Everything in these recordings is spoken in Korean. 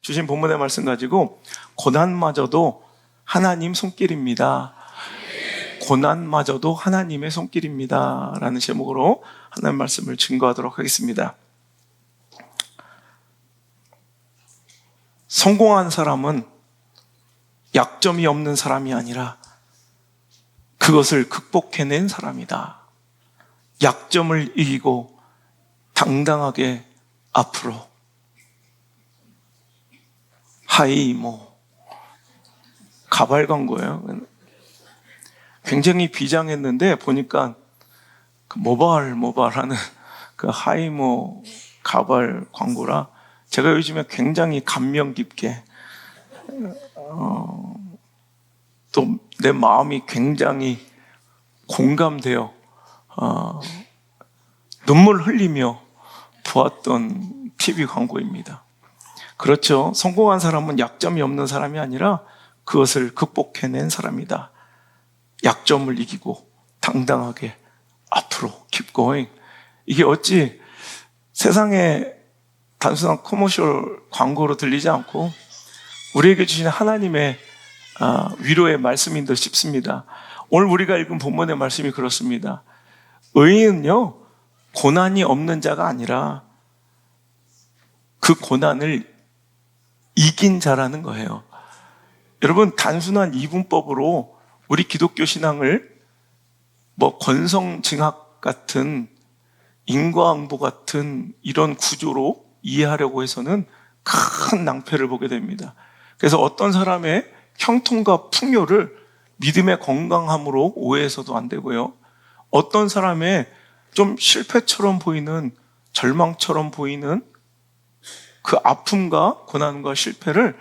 주신 본문의 말씀 가지고 고난마저도 하나님 손길입니다. 고난마저도 하나님의 손길입니다 라는 제목으로 하나님 말씀을 증거하도록 하겠습니다. 성공한 사람은 약점이 없는 사람이 아니라 그것을 극복해낸 사람이다. 약점을 이기고 당당하게 앞으로. 하이모 가발 광고예요. 굉장히 비장했는데 보니까 그 모발하는 그 하이모 가발 광고라 제가 요즘에 굉장히 감명 깊게 또 내 마음이 굉장히 공감되어 눈물 흘리며 보았던 TV 광고입니다. 그렇죠. 성공한 사람은 약점이 없는 사람이 아니라 그것을 극복해낸 사람이다. 약점을 이기고 당당하게 앞으로 keep going. 이게 어찌 세상에 단순한 커머셜 광고로 들리지 않고 우리에게 주시는 하나님의 위로의 말씀인 듯 싶습니다. 오늘 우리가 읽은 본문의 말씀이 그렇습니다. 의인은요, 고난이 없는 자가 아니라 그 고난을 이긴 자라는 거예요. 여러분, 단순한 이분법으로 우리 기독교 신앙을 권성징악 같은 인과응보 같은 이런 구조로 이해하려고 해서는 큰 낭패를 보게 됩니다. 그래서 어떤 사람의 형통과 풍요를 믿음의 건강함으로 오해해서도 안 되고요. 어떤 사람의 좀 실패처럼 보이는, 절망처럼 보이는 그 아픔과 고난과 실패를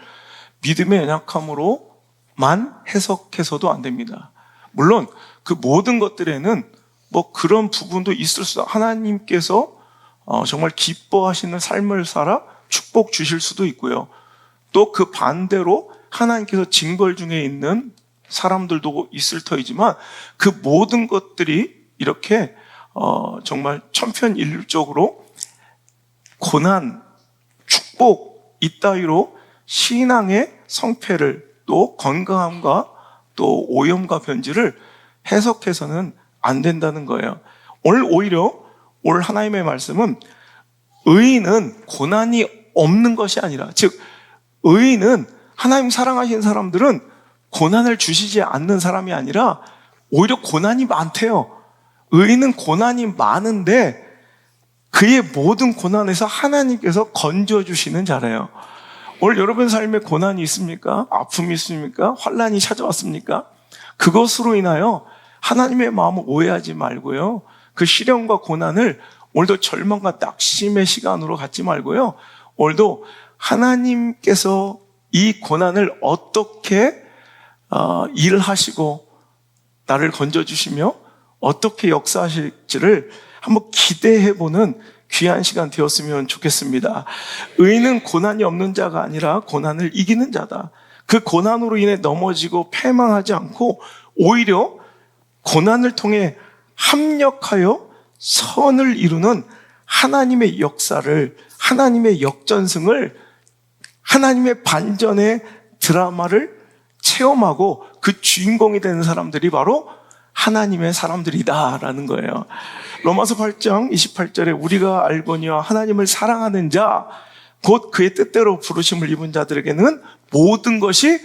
믿음의 연약함으로만 해석해서도 안 됩니다. 물론 그 모든 것들에는 그런 부분도 있을 수, 하나님께서 정말 기뻐하시는 삶을 살아 축복 주실 수도 있고요. 또 그 반대로 하나님께서 징벌 중에 있는 사람들도 있을 터이지만 그 모든 것들이 이렇게 정말 천편일률적으로 고난, 축복 이따위로 신앙의 성패를 또 건강함과 또 오염과 변질을 해석해서는 안 된다는 거예요. 오히려 하나님의 말씀은 의인은 고난이 없는 것이 아니라, 즉 의인은 하나님 사랑하시는 사람들은 고난을 주시지 않는 사람이 아니라 오히려 고난이 많대요. 의인은 고난이 많은데 그의 모든 고난에서 하나님께서 건져주시는 자래요. 오늘 여러분 삶에 고난이 있습니까? 아픔이 있습니까? 환난이 찾아왔습니까? 그것으로 인하여 하나님의 마음을 오해하지 말고요. 그 시련과 고난을 오늘도 절망과 낙심의 시간으로 갖지 말고요. 오늘도 하나님께서 이 고난을 어떻게 일하시고 나를 건져주시며 어떻게 역사하실지를 한번 기대해보는 귀한 시간 되었으면 좋겠습니다. 의인은 고난이 없는 자가 아니라 고난을 이기는 자다. 그 고난으로 인해 넘어지고 패망하지 않고 오히려 고난을 통해 합력하여 선을 이루는 하나님의 역사를, 하나님의 역전승을, 하나님의 반전의 드라마를 체험하고 그 주인공이 되는 사람들이 바로 하나님의 사람들이다라는 거예요. 로마서 8장 28절에 우리가 알거니와 하나님을 사랑하는 자, 곧 그의 뜻대로 부르심을 입은 자들에게는 모든 것이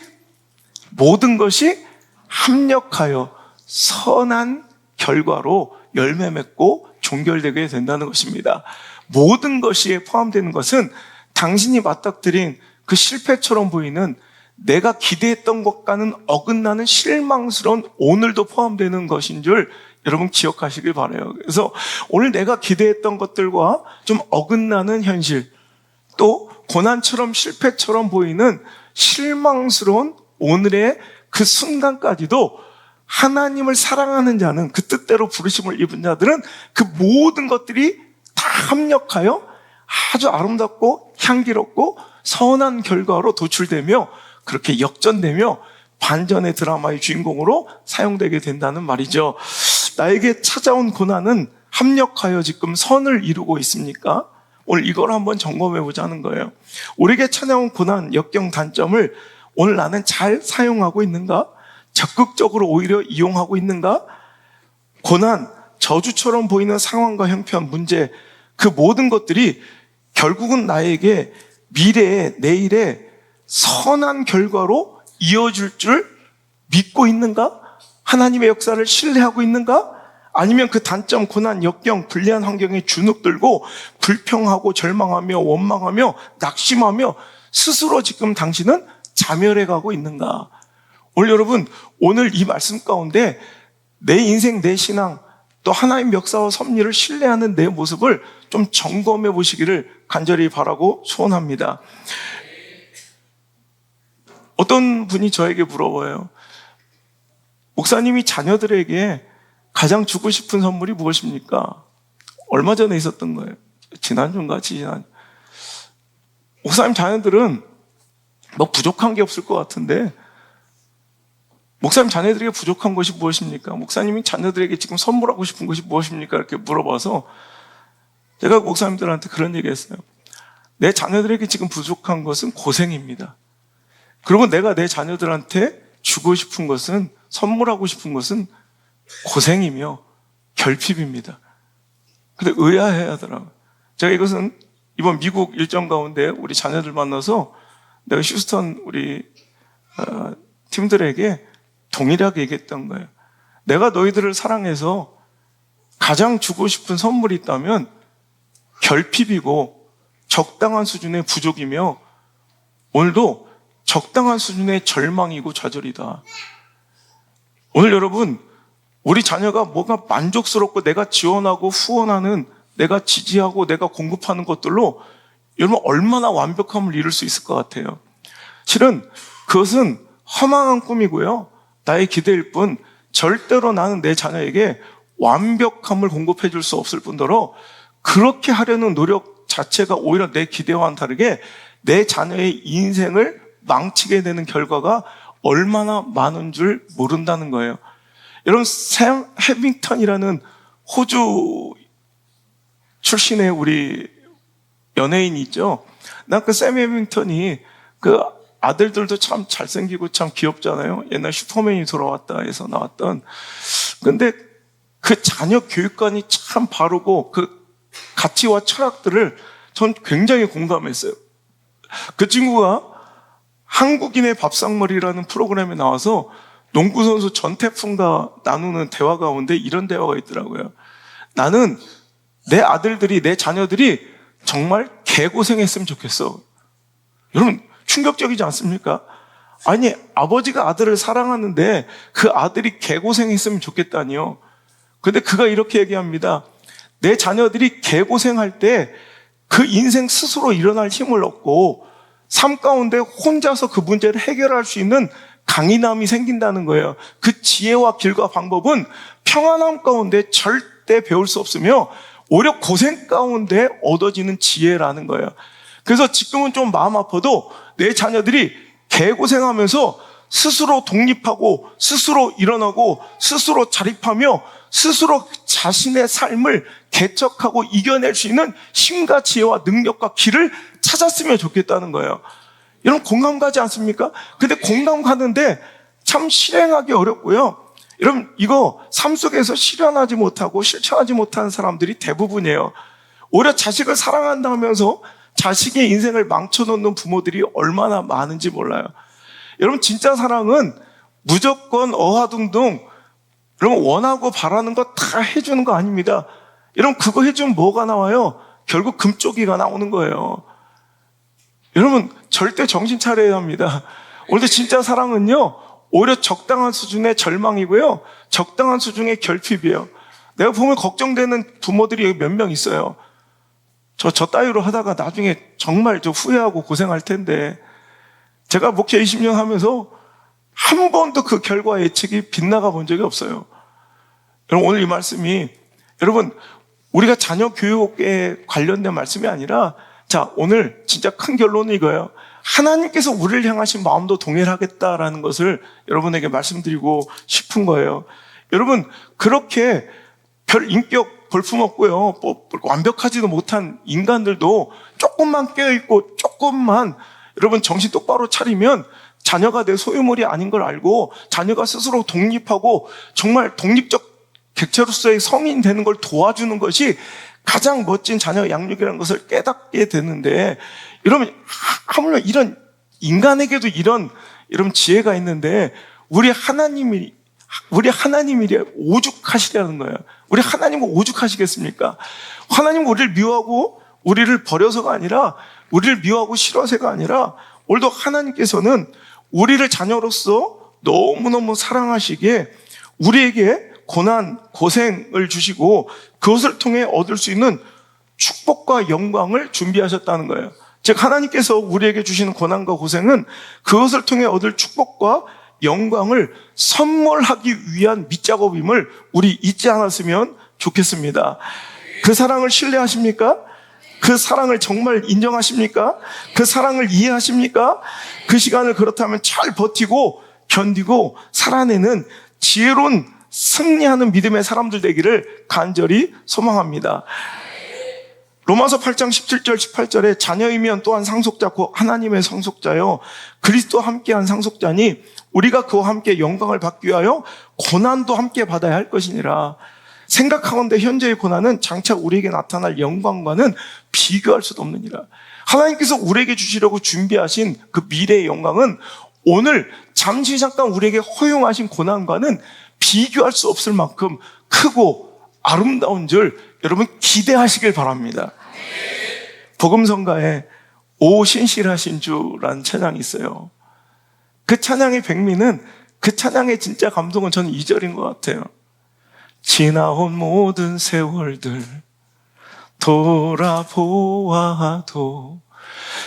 합력하여 선한 결과로 열매 맺고 종결되게 된다는 것입니다. 모든 것이 포함되는 것은 당신이 맞닥뜨린 그 실패처럼 보이는 내가 기대했던 것과는 어긋나는 실망스러운 오늘도 포함되는 것인 줄 여러분 기억하시길 바라요. 그래서 오늘 내가 기대했던 것들과 좀 어긋나는 현실, 또 고난처럼 실패처럼 보이는 실망스러운 오늘의 그 순간까지도 하나님을 사랑하는 자는, 그 뜻대로 부르심을 입은 자들은 그 모든 것들이 다 합력하여 아주 아름답고 향기롭고 선한 결과로 도출되며 그렇게 역전되며 반전의 드라마의 주인공으로 사용되게 된다는 말이죠. 나에게 찾아온 고난은 합력하여 지금 선을 이루고 있습니까? 오늘 이걸 한번 점검해 보자는 거예요. 우리에게 찾아온 고난, 역경, 단점을 오늘 나는 잘 사용하고 있는가? 적극적으로 오히려 이용하고 있는가? 고난, 저주처럼 보이는 상황과 형편, 문제, 그 모든 것들이 결국은 나에게 미래에, 내일에 선한 결과로 이어질 줄 믿고 있는가? 하나님의 역사를 신뢰하고 있는가? 아니면 그 단점, 고난, 역경, 불리한 환경에 주눅들고 불평하고 절망하며 원망하며 낙심하며 스스로 지금 당신은 자멸해 가고 있는가? 오늘 여러분, 오늘 이 말씀 가운데 내 인생, 내 신앙, 또 하나님 역사와 섭리를 신뢰하는 내 모습을 좀 점검해 보시기를 간절히 바라고 소원합니다. 어떤 분이 저에게 물어봐요. 목사님이 자녀들에게 가장 주고 싶은 선물이 무엇입니까? 얼마 전에 있었던 거예요. 지난주인가 지난. 목사님 자녀들은 뭐 부족한 게 없을 것 같은데 목사님 자녀들에게 부족한 것이 무엇입니까? 목사님이 자녀들에게 지금 선물하고 싶은 것이 무엇입니까? 이렇게 물어봐서 제가 목사님들한테 그런 얘기 했어요. 내 자녀들에게 지금 부족한 것은 고생입니다. 그리고 내가 내 자녀들한테 주고 싶은 것은, 선물하고 싶은 것은 고생이며 결핍입니다. 근데 의아해 하더라고요. 제가 이것은 이번 미국 일정 가운데 우리 자녀들 만나서 내가 휴스턴 우리 팀들에게 동일하게 얘기했던 거예요. 내가 너희들을 사랑해서 가장 주고 싶은 선물이 있다면 결핍이고 적당한 수준의 부족이며 오늘도 적당한 수준의 절망이고 좌절이다. 오늘 여러분, 우리 자녀가 뭐가 만족스럽고 내가 지원하고 후원하는, 내가 지지하고 내가 공급하는 것들로 여러분 얼마나 완벽함을 이룰 수 있을 것 같아요. 실은 그것은 허망한 꿈이고요. 나의 기대일 뿐 절대로 나는 내 자녀에게 완벽함을 공급해 줄 수 없을 뿐더러 그렇게 하려는 노력 자체가 오히려 내 기대와는 다르게 내 자녀의 인생을 망치게 되는 결과가 얼마나 많은 줄 모른다는 거예요. 여러분, 샘 해밍턴이라는 호주 출신의 우리 연예인이 있죠. 난 그 샘 해밍턴이 그 아들들도 참 잘생기고 참 귀엽잖아요. 옛날 슈퍼맨이 돌아왔다 해서 나왔던. 근데 그 자녀 교육관이 참 바르고 그 가치와 철학들을 전 굉장히 공감했어요. 그 친구가 한국인의 밥상머리라는 프로그램에 나와서 농구선수 전태풍과 나누는 대화 가운데 이런 대화가 있더라고요. 나는 내 아들들이, 내 자녀들이 정말 개고생했으면 좋겠어. 여러분, 충격적이지 않습니까? 아니, 아버지가 아들을 사랑하는데 그 아들이 개고생했으면 좋겠다니요. 근데 그가 이렇게 얘기합니다. 내 자녀들이 개고생할 때 그 인생 스스로 일어날 힘을 얻고 삶 가운데 혼자서 그 문제를 해결할 수 있는 강인함이 생긴다는 거예요. 그 지혜와 길과 방법은 평안함 가운데 절대 배울 수 없으며 오히려 고생 가운데 얻어지는 지혜라는 거예요. 그래서 지금은 좀 마음 아파도 내 자녀들이 개고생하면서 스스로 독립하고 스스로 일어나고 스스로 자립하며 스스로 자신의 삶을 개척하고 이겨낼 수 있는 힘과 지혜와 능력과 길을 찾았으면 좋겠다는 거예요. 여러분, 공감 가지 않습니까? 근데 공감 가는데 참 실행하기 어렵고요. 여러분, 이거 삶 속에서 실현하지 못하고 실천하지 못하는 사람들이 대부분이에요. 오히려 자식을 사랑한다면서 자식의 인생을 망쳐놓는 부모들이 얼마나 많은지 몰라요. 여러분, 진짜 사랑은 무조건 어하둥둥 여러분 원하고 바라는 거 다 해주는 거 아닙니다. 여러분, 그거 해주면 뭐가 나와요? 결국 금쪽이가 나오는 거예요. 여러분, 절대 정신 차려야 합니다. 오늘도 진짜 사랑은요, 오히려 적당한 수준의 절망이고요, 적당한 수준의 결핍이에요. 내가 보면 걱정되는 부모들이 여기 몇 명 있어요. 저 따위로 하다가 나중에 정말 저 후회하고 고생할 텐데, 제가 목회 20년 하면서 한 번도 그 결과 예측이 빗나가 본 적이 없어요. 여러분, 오늘 이 말씀이, 여러분, 우리가 자녀 교육에 관련된 말씀이 아니라, 자, 오늘 진짜 큰 결론은 이거예요. 하나님께서 우리를 향하신 마음도 동일하겠다라는 것을 여러분에게 말씀드리고 싶은 거예요. 여러분, 그렇게 별 인격 볼품없고요, 뭐 완벽하지도 못한 인간들도 조금만 깨어있고 조금만 여러분 정신 똑바로 차리면 자녀가 내 소유물이 아닌 걸 알고 자녀가 스스로 독립하고 정말 독립적 객체로서의 성인 되는 걸 도와주는 것이 가장 멋진 자녀 양육이라는 것을 깨닫게 되는데, 여러분 하물며 이런 인간에게도 이런 지혜가 있는데 우리 하나님이 오죽하시려는 거예요. 우리 하나님은 오죽하시겠습니까? 하나님은 우리를 미워하고 우리를 버려서가 아니라, 우리를 미워하고 싫어서가 아니라, 오늘도 하나님께서는 우리를 자녀로서 너무너무 사랑하시기에 우리에게 고난, 고생을 주시고 그것을 통해 얻을 수 있는 축복과 영광을 준비하셨다는 거예요. 즉 하나님께서 우리에게 주시는 고난과 고생은 그것을 통해 얻을 축복과 영광을 선물하기 위한 밑작업임을 우리 잊지 않았으면 좋겠습니다. 그 사랑을 신뢰하십니까? 그 사랑을 정말 인정하십니까? 그 사랑을 이해하십니까? 그 시간을 그렇다면 잘 버티고 견디고 살아내는 지혜로운 승리하는 믿음의 사람들 되기를 간절히 소망합니다. 로마서 8장 17절 18절에 자녀이면 또한 상속자 곧 하나님의 상속자요 그리스도와 함께한 상속자니 우리가 그와 함께 영광을 받기 위하여 고난도 함께 받아야 할 것이니라. 생각하건대 현재의 고난은 장차 우리에게 나타날 영광과는 비교할 수도 없느니라. 하나님께서 우리에게 주시려고 준비하신 그 미래의 영광은 오늘 잠시 잠깐 우리에게 허용하신 고난과는 비교할 수 없을 만큼 크고 아름다운 줄 여러분 기대하시길 바랍니다. 복음성가에 오 신실하신 주라는 찬양이 있어요. 그 찬양의 백미는, 그 찬양의 진짜 감동은 저는 2절인 것 같아요. 지나온 모든 세월들 돌아보아도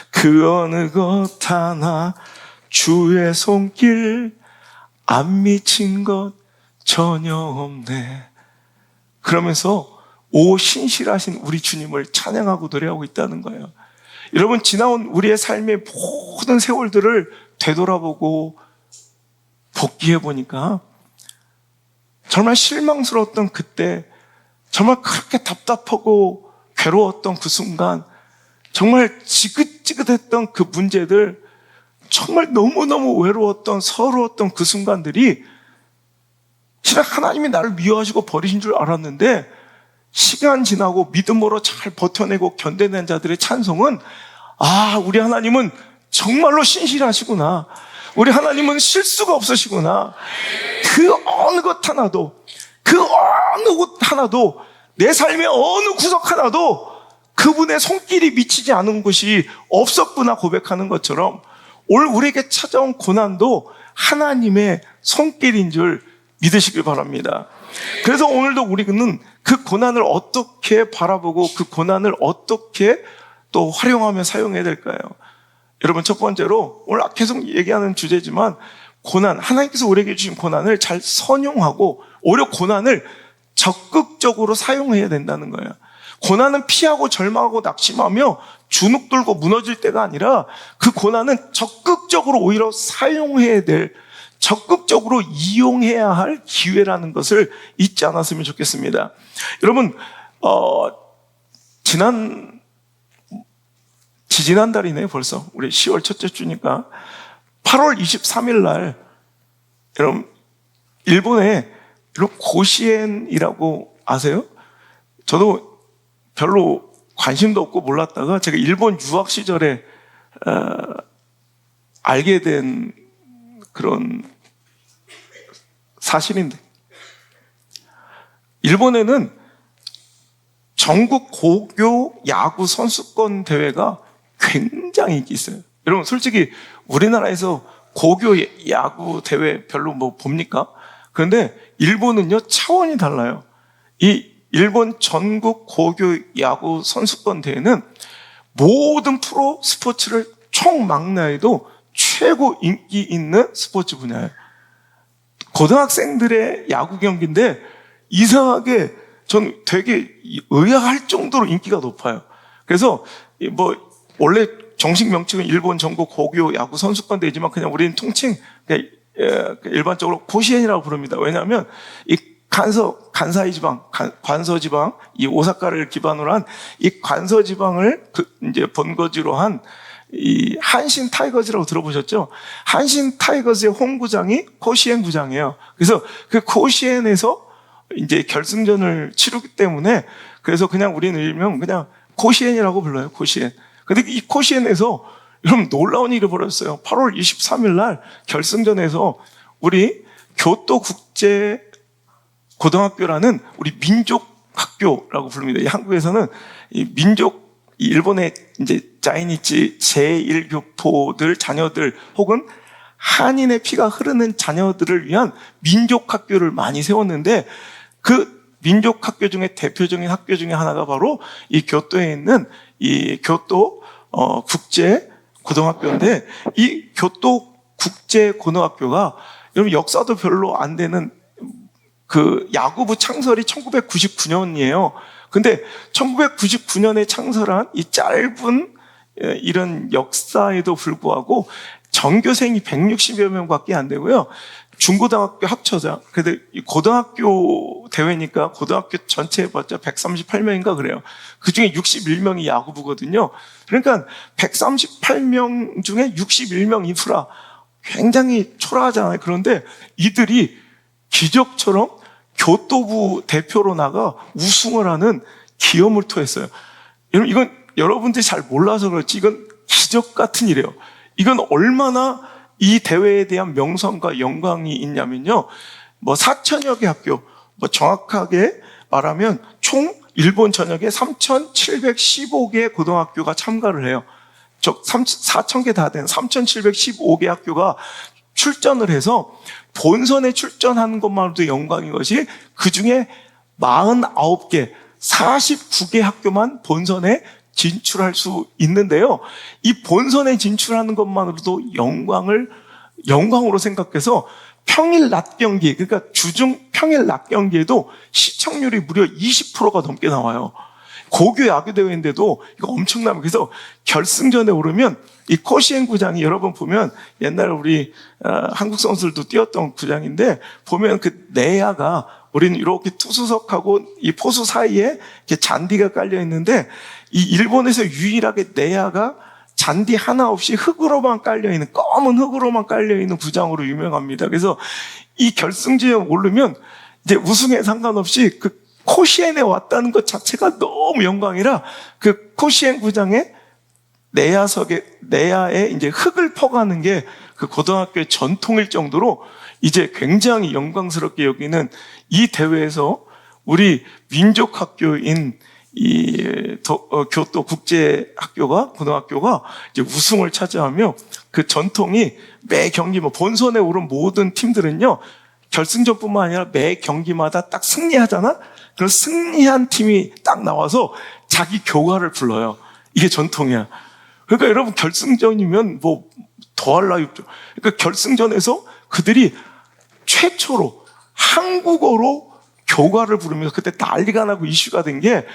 그 어느 것 하나 주의 손길 안 미친 것 전혀 없네. 그러면서 오 신실하신 우리 주님을 찬양하고 노래하고 있다는 거예요. 여러분 지나온 우리의 삶의 모든 세월들을 되돌아보고 복귀해 보니까 정말 실망스러웠던 그때, 정말 그렇게 답답하고 괴로웠던 그 순간, 정말 지긋지긋했던 그 문제들, 정말 너무너무 외로웠던 서러웠던 그 순간들이 실은 하나님이 나를 미워하시고 버리신 줄 알았는데 시간 지나고 믿음으로 잘 버텨내고 견뎌낸 자들의 찬송은 아, 우리 하나님은 정말로 신실하시구나. 우리 하나님은 실수가 없으시구나. 그 어느 것 하나도, 그 어느 곳 하나도, 내 삶의 어느 구석 하나도 그분의 손길이 미치지 않은 곳이 없었구나 고백하는 것처럼 오늘 우리에게 찾아온 고난도 하나님의 손길인 줄 믿으시길 바랍니다. 그래서 오늘도 우리는 그 고난을 어떻게 바라보고 그 고난을 어떻게 또 활용하며 사용해야 될까요? 여러분 첫 번째로 오늘 계속 얘기하는 주제지만 고난, 하나님께서 우리에게 주신 고난을 잘 선용하고 오히려 고난을 적극적으로 사용해야 된다는 거예요. 고난은 피하고 절망하고 낙심하며 주눅 들고 무너질 때가 아니라 그 고난은 적극적으로 오히려 사용해야 될, 적극적으로 이용해야 할 기회라는 것을 잊지 않았으면 좋겠습니다. 여러분 지지난달이네요 벌써. 우리 10월 첫째 주니까 8월 23일 날 여러분 일본에 고시엔이라고 아세요? 저도 별로 관심도 없고 몰랐다가 제가 일본 유학 시절에 알게 된 그런 사실인데, 일본에는 전국 고교 야구 선수권 대회가 굉장히 인기 있어요. 여러분 솔직히 우리나라에서 고교 야구 대회 별로 뭐 봅니까? 그런데 일본은요 차원이 달라요. 이 일본 전국 고교 야구 선수권 대회는 모든 프로 스포츠를 총망라해도 최고 인기 있는 스포츠 분야예요. 고등학생들의 야구 경기인데 이상하게 전 되게 의아할 정도로 인기가 높아요. 그래서 뭐 원래 정식 명칭은 일본 전국 고교 야구 선수권 대회지만 그냥 우리는 통칭 그냥 일반적으로 고시엔이라고 부릅니다. 왜냐하면 이 간사이 지방, 관서 지방, 이 오사카를 기반으로 한 이 관서 지방을 이제 본거지로 한 이 한신 타이거즈라고 들어보셨죠? 한신 타이거즈의 홈구장이 코시엔 구장이에요. 그래서 그 코시엔에서 이제 결승전을 치르기 때문에 그래서 그냥 우리는 일명 그냥 코시엔이라고 불러요. 코시엔. 근데 이 코시엔에서 여러분 놀라운 일이 벌어졌어요. 8월 23일 날 결승전에서 우리 교토 국제 고등학교라는 우리 민족 학교라고 부릅니다. 이 한국에서는 이 민족, 일본의 이제 자이니치 제1교포들 자녀들 혹은 한인의 피가 흐르는 자녀들을 위한 민족 학교를 많이 세웠는데 그 민족 학교 중에 대표적인 학교 중에 하나가 바로 이 교토에 있는 이 교토 국제 고등학교인데 이 교토 국제 고등학교가 여러분 역사도 별로 안 되는 그 야구부 창설이 1999년이에요. 근데 1999년에 창설한 이 짧은 이런 역사에도 불구하고 전교생이 160여 명밖에 안 되고요. 중고등학교 합쳐자. 근데 이 고등학교 대회니까 고등학교 전체 해봤자 138명인가 그래요. 그 중에 61명이 야구부거든요. 그러니까 138명 중에 61명 인프라 굉장히 초라하잖아요. 그런데 이들이 기적처럼 교토부 대표로 나가 우승을 하는 기염을 토했어요. 여러분, 이건 여러분들이 잘 몰라서 그렇지 이건 기적 같은 일이에요. 이건 얼마나 이 대회에 대한 명성과 영광이 있냐면요. 뭐 4천여 개 학교, 뭐 정확하게 말하면 총 일본 전역에 3,715개 고등학교가 참가를 해요. 4,000개 다 된 3,715개 학교가 출전을 해서 본선에 출전하는 것만으로도 영광인 것이 그 중에 49개, 49개 학교만 본선에 진출할 수 있는데요. 이 본선에 진출하는 것만으로도 영광으로 생각해서 평일 낮 경기, 그러니까 주중 평일 낮 경기에도 시청률이 무려 20%가 넘게 나와요. 고교 야구 대회인데도 이거 엄청나요. 그래서 결승전에 오르면 이 코시엔 구장이 여러분 보면 옛날에 우리 한국 선수들도 뛰었던 구장인데 보면 그 내야가 우리는 이렇게 투수석하고 이 포수 사이에 이렇게 잔디가 깔려 있는데 이 일본에서 유일하게 내야가 잔디 하나 없이 흙으로만 깔려 있는 검은 흙으로만 깔려 있는 구장으로 유명합니다. 그래서 이 결승전에 오르면 이제 우승에 상관없이 그 코시엔에 왔다는 것 자체가 너무 영광이라 그 코시엔 구장에 내야에 이제 흙을 퍼가는 게 그 고등학교의 전통일 정도로 이제 굉장히 영광스럽게 여기는 이 대회에서 우리 민족학교인 이 교토 국제학교가 고등학교가 이제 우승을 차지하며 그 전통이 매 경기 뭐 본선에 오른 모든 팀들은요 결승전뿐만 아니라 매 경기마다 딱 승리하잖아. 그럼 승리한 팀이 딱 나와서 자기 교가를 불러요. 이게 전통이야. 그러니까 여러분 결승전이면 뭐 더할 나위 없죠. 그러니까 결승전에서 그들이 최초로 한국어로 교가를 부르면서 그때 난리가 나고 이슈가 된 게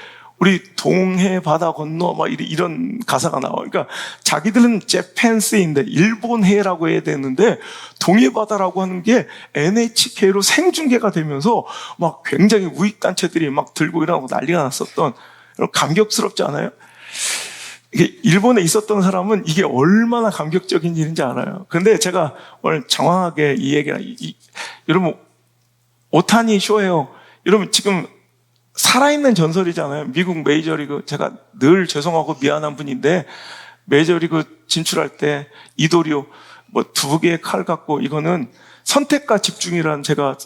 우리 동해 바다 건너 막 이런 가사가 나와. 그러니까 자기들은 재팬스인데 일본해라고 해야 되는데 동해 바다라고 하는 게 NHK로 생중계가 되면서 막 굉장히 우익 단체들이 막 들고 일어나고 난리가 났었던 감격스럽지 않아요? 이게 일본에 있었던 사람은 이게 얼마나 감격적인 일인지 알아요. 근데 제가 오늘 정확하게 이 얘기를 여러분 오타니 쇼헤어 여러분 지금 살아있는 전설이잖아요. 미국 메이저리그 제가 늘 죄송하고 미안한 분인데 메이저리그 진출할 때 이도리오 뭐 2개의 칼 갖고 이거는 선택과 집중이라는 제가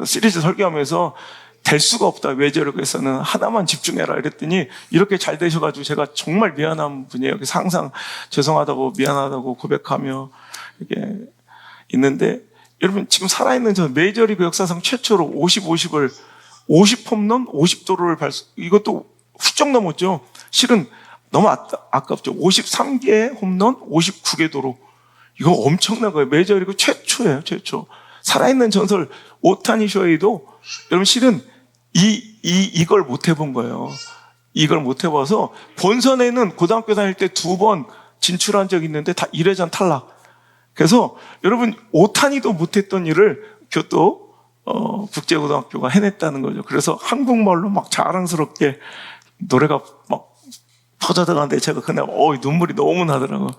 시리즈 설계하면서 될 수가 없다. 메이저리그에서는 하나만 집중해라 이랬더니 이렇게 잘 되셔가지고 제가 정말 미안한 분이에요. 그래서 항상 죄송하다고 미안하다고 고백하며 이게 있는데 여러분 지금 살아있는 전 메이저리그 역사상 최초로 50을 50홈런 50도루를 이것도 훌쩍 넘었죠. 실은 너무 아깝죠. 53개 홈런 59개 도루. 이거 엄청난 거예요. 메이저리그 최초예요. 최초. 살아있는 전설 오타니 쇼헤이도 여러분 실은 이걸 못 해본 거예요. 이걸 못 해봐서 본선에는 고등학교 다닐 때 2번 진출한 적이 있는데 다 1회전 탈락. 그래서 여러분 오타니도 못했던 일을 교토 국제고등학교가 해냈다는 거죠. 그래서 한국말로 막 자랑스럽게 노래가 막 터져나가는데 제가 그날 눈물이 너무 나더라고요.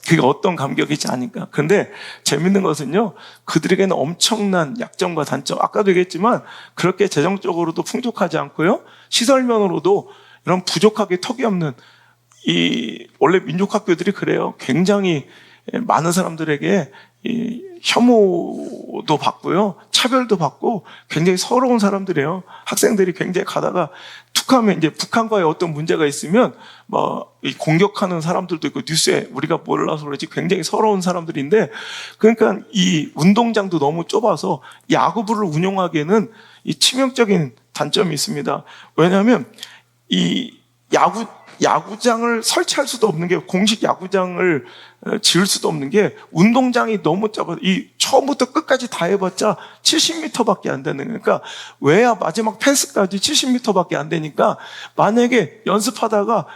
그게 어떤 감격이지 않을까. 근데 재밌는 것은요, 그들에게는 엄청난 약점과 단점, 아까도 얘기했지만 그렇게 재정적으로도 풍족하지 않고요, 시설면으로도 이런 부족하게 턱이 없는, 원래 민족학교들이 그래요. 굉장히 많은 사람들에게 혐오도 받고요, 차별도 받고 굉장히 서러운 사람들이에요. 학생들이 굉장히 가다가 툭하면 이제 북한과의 어떤 문제가 있으면 공격하는 사람들도 있고, 뉴스에 우리가 몰라서 그렇지 굉장히 서러운 사람들인데, 그러니까 이 운동장도 너무 좁아서 야구부를 운영하기에는 이 치명적인 단점이 있습니다. 왜냐하면 이 야구장을 설치할 수도 없는 게, 공식 야구장을 지을 수도 없는 게, 운동장이 너무 짧아서 처음부터 끝까지 다 해봤자 70m밖에 안 되는, 그러니까 외야 마지막 펜스까지 70m밖에 안 되니까, 만약에 연습하다가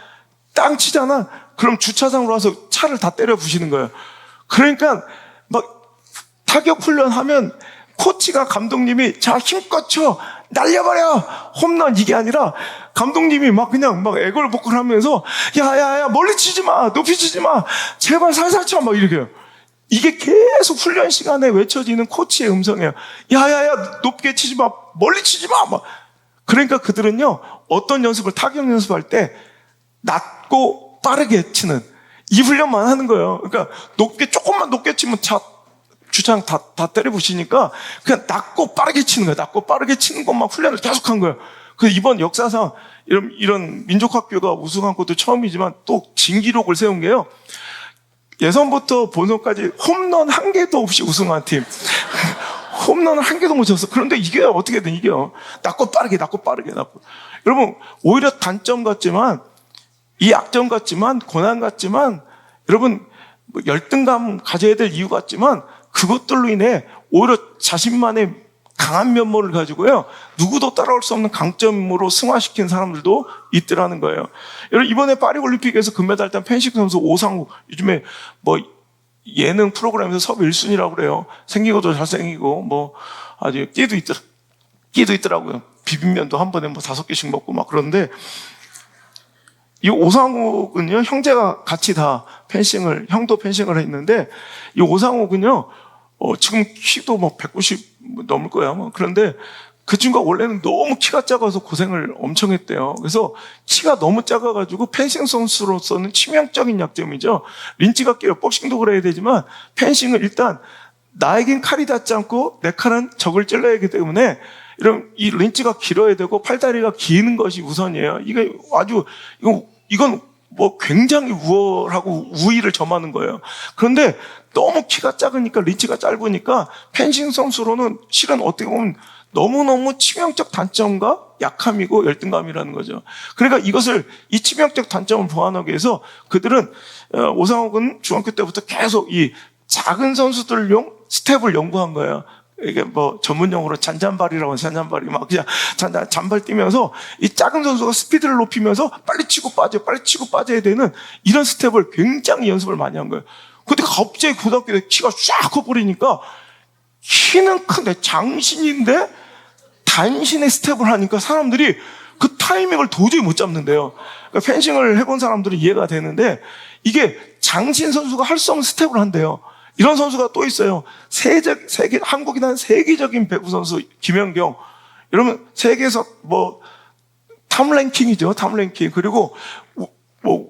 땅 치잖아, 그럼 주차장으로 와서 차를 다 때려 부시는 거예요. 그러니까 막 타격 훈련하면 코치가, 감독님이 자 힘껏 쳐, 날려버려, 홈런, 이게 아니라 감독님이 그냥 애걸복걸 하면서 야야야 멀리 치지 마, 높이 치지 마, 제발 살살 쳐, 이렇게 해요. 이게 계속 훈련 시간에 외쳐지는 코치의 음성이에요. 야야야 높게 치지 마, 멀리 치지 마. 그러니까 그들은요, 어떤 연습을, 타격 연습할 때 낮고 빠르게 치는 이 훈련만 하는 거예요. 그러니까 조금만 높게 치면 주차장 다 때려 부시니까 그냥 낮고 빠르게 치는 거예요. 낮고 빠르게 치는 것만 훈련을 계속 한 거예요. 그래서 이번 역사상 이런 민족학교가 우승한 것도 처음이지만 또 진기록을 세운 게요, 예선부터 본선까지 홈런 한 개도 없이 우승한 팀. 홈런 한 개도 못 쳤어. 그런데 이게 어떻게든 이겨요. 낮고 빠르게. 여러분, 오히려 단점 같지만, 이 약점 같지만, 고난 같지만, 여러분, 열등감 가져야 될 이유 같지만, 그것들로 인해 오히려 자신만의 강한 면모를 가지고요, 누구도 따라올 수 없는 강점으로 승화시킨 사람들도 있더라는 거예요. 여러분, 이번에 파리올림픽에서 금메달 딴 펜싱 선수 오상욱, 요즘에 예능 프로그램에서 섭 1순위라고 그래요. 생기고도 잘생기고 아주 끼도 있더라고요. 비빔면도 한 번에 5개씩 먹고 그런데, 이 오상욱은요, 형제가 같이 다 형도 펜싱을 했는데, 이 오상욱은요, 지금 키도 190 넘을 거야. 그런데 그 친구가 원래는 너무 키가 작아서 고생을 엄청 했대요. 그래서 키가 너무 작아가지고 펜싱 선수로서는 치명적인 약점이죠. 린치가 끼요. 복싱도 그래야 되지만 펜싱은 일단 나에겐 칼이 닿지 않고 내 칼은 적을 찔러야 하기 때문에 이 린치가 길어야 되고 팔다리가 기는 것이 우선이에요. 이건 굉장히 우월하고 우위를 점하는 거예요. 그런데 너무 키가 작으니까, 린치가 짧으니까 펜싱 선수로는 실은 어떻게 보면 너무너무 치명적 단점과 약함이고 열등감이라는 거죠. 그러니까 이 치명적 단점을 보완하기 위해서 그들은, 오상욱은 중학교 때부터 계속 이 작은 선수들용 스텝을 연구한 거예요. 이게 전문 용어로 잔잔발이라고 하는, 잔잔발이 그냥 잔발 뛰면서 이 작은 선수가 스피드를 높이면서 빨리 치고 빠져야 되는 이런 스텝을 굉장히 연습을 많이 한 거예요. 근데 갑자기 고등학교 때 키가 쫙 커버리니까, 키는 큰데 장신인데 단신의 스텝을 하니까 사람들이 그 타이밍을 도저히 못 잡는데요. 그러니까 펜싱을 해본 사람들은 이해가 되는데, 이게 장신 선수가 할 수 없는 스텝을 한대요. 이런 선수가 또 있어요. 한국이란 세계적인 배구 선수 김연경. 여러분, 세계에서 탑랭킹이죠. 탑랭킹. 그리고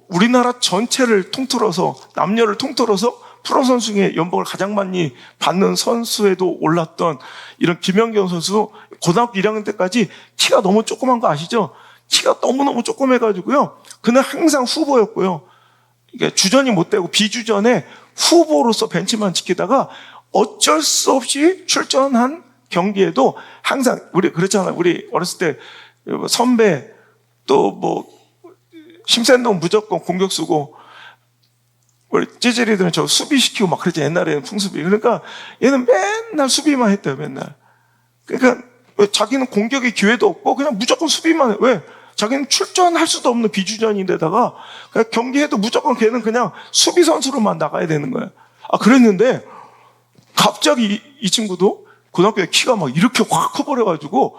우리나라 전체를 통틀어서, 남녀를 통틀어서 프로 선수 중에 연봉을 가장 많이 받는 선수에도 올랐던 이런 김연경 선수, 고등학교 1학년 때까지 키가 너무 조그만 거 아시죠? 키가 너무너무 조그매가지고요, 그는 항상 후보였고요. 그러니까 주전이 못 되고 비주전에 후보로서 벤치만 지키다가 어쩔 수 없이 출전한 경기에도 항상, 그렇잖아요. 우리 어렸을 때 선배, 또 심센동 무조건 공격수고, 우리 찌질이들은 저 수비시키고 그랬지, 옛날에는 풍수비. 그러니까 얘는 맨날 수비만 했대요, 맨날. 그러니까 자기는 공격의 기회도 없고 그냥 무조건 수비만 해. 왜? 자기는 출전할 수도 없는 비주전인데다가 그냥 경기해도 무조건 걔는 그냥 수비 선수로만 나가야 되는 거예요. 그랬는데 갑자기 이 친구도 고등학교 키가 막 이렇게 확 커버려가지고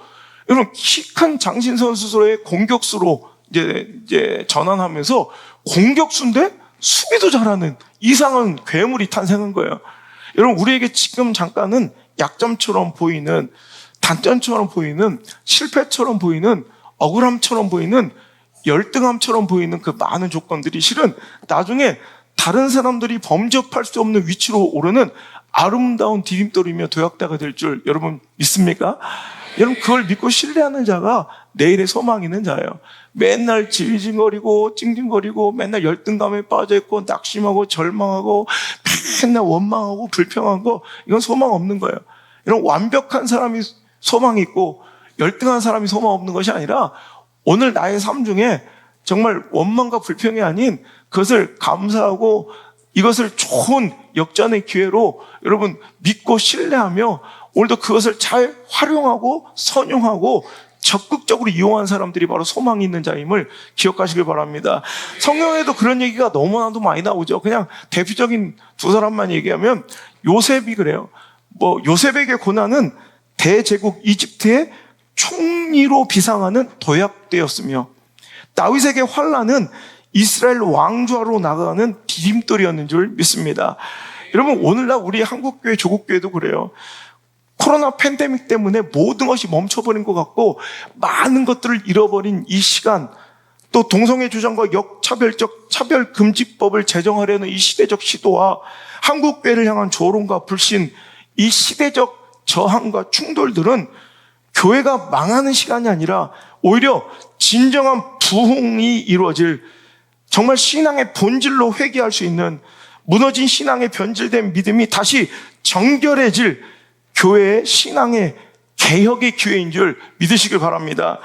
여러분 키 큰 장신 선수의 공격수로 이제 전환하면서 공격수인데 수비도 잘하는 이상한 괴물이 탄생한 거예요. 여러분 우리에게 지금 잠깐은 약점처럼 보이는, 단점처럼 보이는, 실패처럼 보이는, 억울함처럼 보이는, 열등함처럼 보이는 그 많은 조건들이 실은 나중에 다른 사람들이 범접할 수 없는 위치로 오르는 아름다운 디딤돌이며 도약대가 될 줄 여러분 믿습니까? 여러분 그걸 믿고 신뢰하는 자가 내일의 소망이 있는 자예요. 맨날 징징거리고 찡찡거리고 맨날 열등감에 빠져있고 낙심하고 절망하고 맨날 원망하고 불평하고 이건 소망 없는 거예요. 이런 완벽한 사람이 소망이 있고 열등한 사람이 소망 없는 것이 아니라 오늘 나의 삶 중에 정말 원망과 불평이 아닌 그것을 감사하고 이것을 좋은 역전의 기회로 여러분 믿고 신뢰하며 오늘도 그것을 잘 활용하고 선용하고 적극적으로 이용한 사람들이 바로 소망이 있는 자임을 기억하시길 바랍니다. 성경에도 그런 얘기가 너무나도 많이 나오죠. 그냥 대표적인 두 사람만 얘기하면 요셉이 그래요. 요셉에게 고난은 대제국 이집트의 총리로 비상하는 도약대였으며 다윗에게 환난은 이스라엘 왕좌로 나가는 디딤돌이었는 줄 믿습니다. 여러분 오늘날 우리 한국교회 조국교회도 그래요. 코로나 팬데믹 때문에 모든 것이 멈춰버린 것 같고 많은 것들을 잃어버린 이 시간, 또 동성애 주장과 역차별적 차별금지법을 제정하려는 이 시대적 시도와 한국교회를 향한 조롱과 불신, 이 시대적 저항과 충돌들은 교회가 망하는 시간이 아니라 오히려 진정한 부흥이 이루어질, 정말 신앙의 본질로 회귀할 수 있는, 무너진 신앙의 변질된 믿음이 다시 정결해질 교회의 신앙의 개혁의 기회인 줄 믿으시길 바랍니다.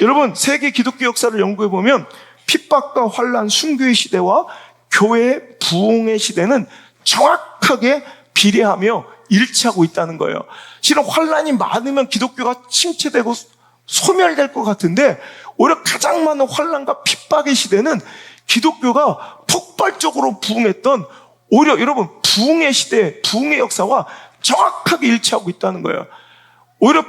여러분 세계 기독교 역사를 연구해 보면 핍박과 환난, 순교의 시대와 교회의 부흥의 시대는 정확하게 비례하며 일치하고 있다는 거예요. 실은 환난이 많으면 기독교가 침체되고 소멸될 것 같은데 오히려 가장 많은 환난과 핍박의 시대는 기독교가 폭발적으로 부흥했던, 오히려 여러분 부흥의 시대, 부흥의 역사와 정확하게 일치하고 있다는 거예요. 오히려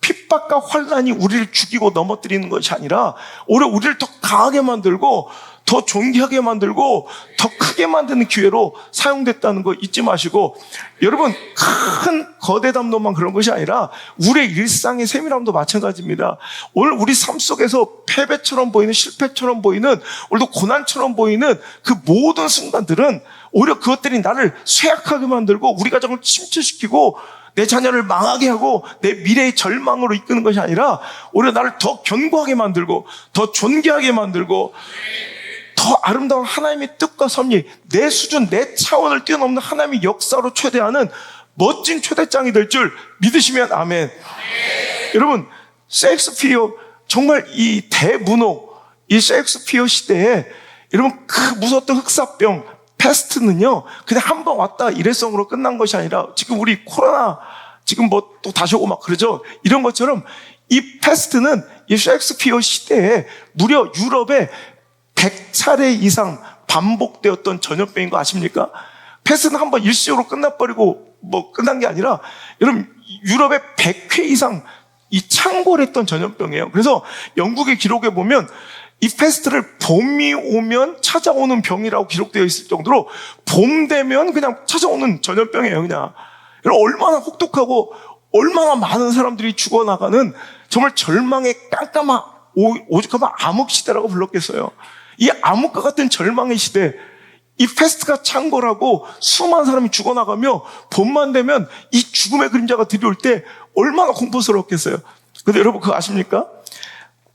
핍박과 환난이 우리를 죽이고 넘어뜨리는 것이 아니라 오히려 우리를 더 강하게 만들고 더 존귀하게 만들고 더 크게 만드는 기회로 사용됐다는 거 잊지 마시고, 여러분 큰 거대 담론만 그런 것이 아니라 우리의 일상의 세밀함도 마찬가지입니다. 오늘 우리 삶 속에서 패배처럼 보이는, 실패처럼 보이는, 오늘도 고난처럼 보이는 그 모든 순간들은 오히려 그것들이 나를 쇠약하게 만들고 우리 가정을 침체시키고 내 자녀를 망하게 하고 내 미래의 절망으로 이끄는 것이 아니라 오히려 나를 더 견고하게 만들고 더 존귀하게 만들고 더 아름다운 하나님의 뜻과 섭리, 내 수준, 내 차원을 뛰어넘는 하나님의 역사로 초대하는 멋진 초대장이 될 줄 믿으시면 아멘. 여러분 셰익스피어, 정말 이 대문호, 이 셰익스피어 시대에 여러분 그 무서웠던 흑사병 패스트는요 그냥 한 번 왔다 일회성으로 끝난 것이 아니라 지금 우리 코로나 지금 뭐 또 다시 오고 막 그러죠. 이런 것처럼 이 패스트는 이 셰익스피어 시대에 무려 유럽에 100차례 이상 반복되었던 전염병인 거 아십니까? 패스트는 한 번 일시적으로 끝나버리고 뭐 끝난 게 아니라 여러분 유럽에 100회 이상 이 창궐했던 전염병이에요. 그래서 영국의 기록에 보면 이 패스트를 봄이 오면 찾아오는 병이라고 기록되어 있을 정도로 봄 되면 그냥 찾아오는 전염병이에요. 그냥 얼마나 혹독하고 얼마나 많은 사람들이 죽어나가는 정말 절망의 깜깜한 오죽하면 암흑시대라고 불렀겠어요. 이 암흑과 같은 절망의 시대, 이 패스트가 창궐하고 수많은 사람이 죽어나가며 봄만 되면 이 죽음의 그림자가 들이올 때 얼마나 공포스러웠겠어요. 근데 여러분 그거 아십니까?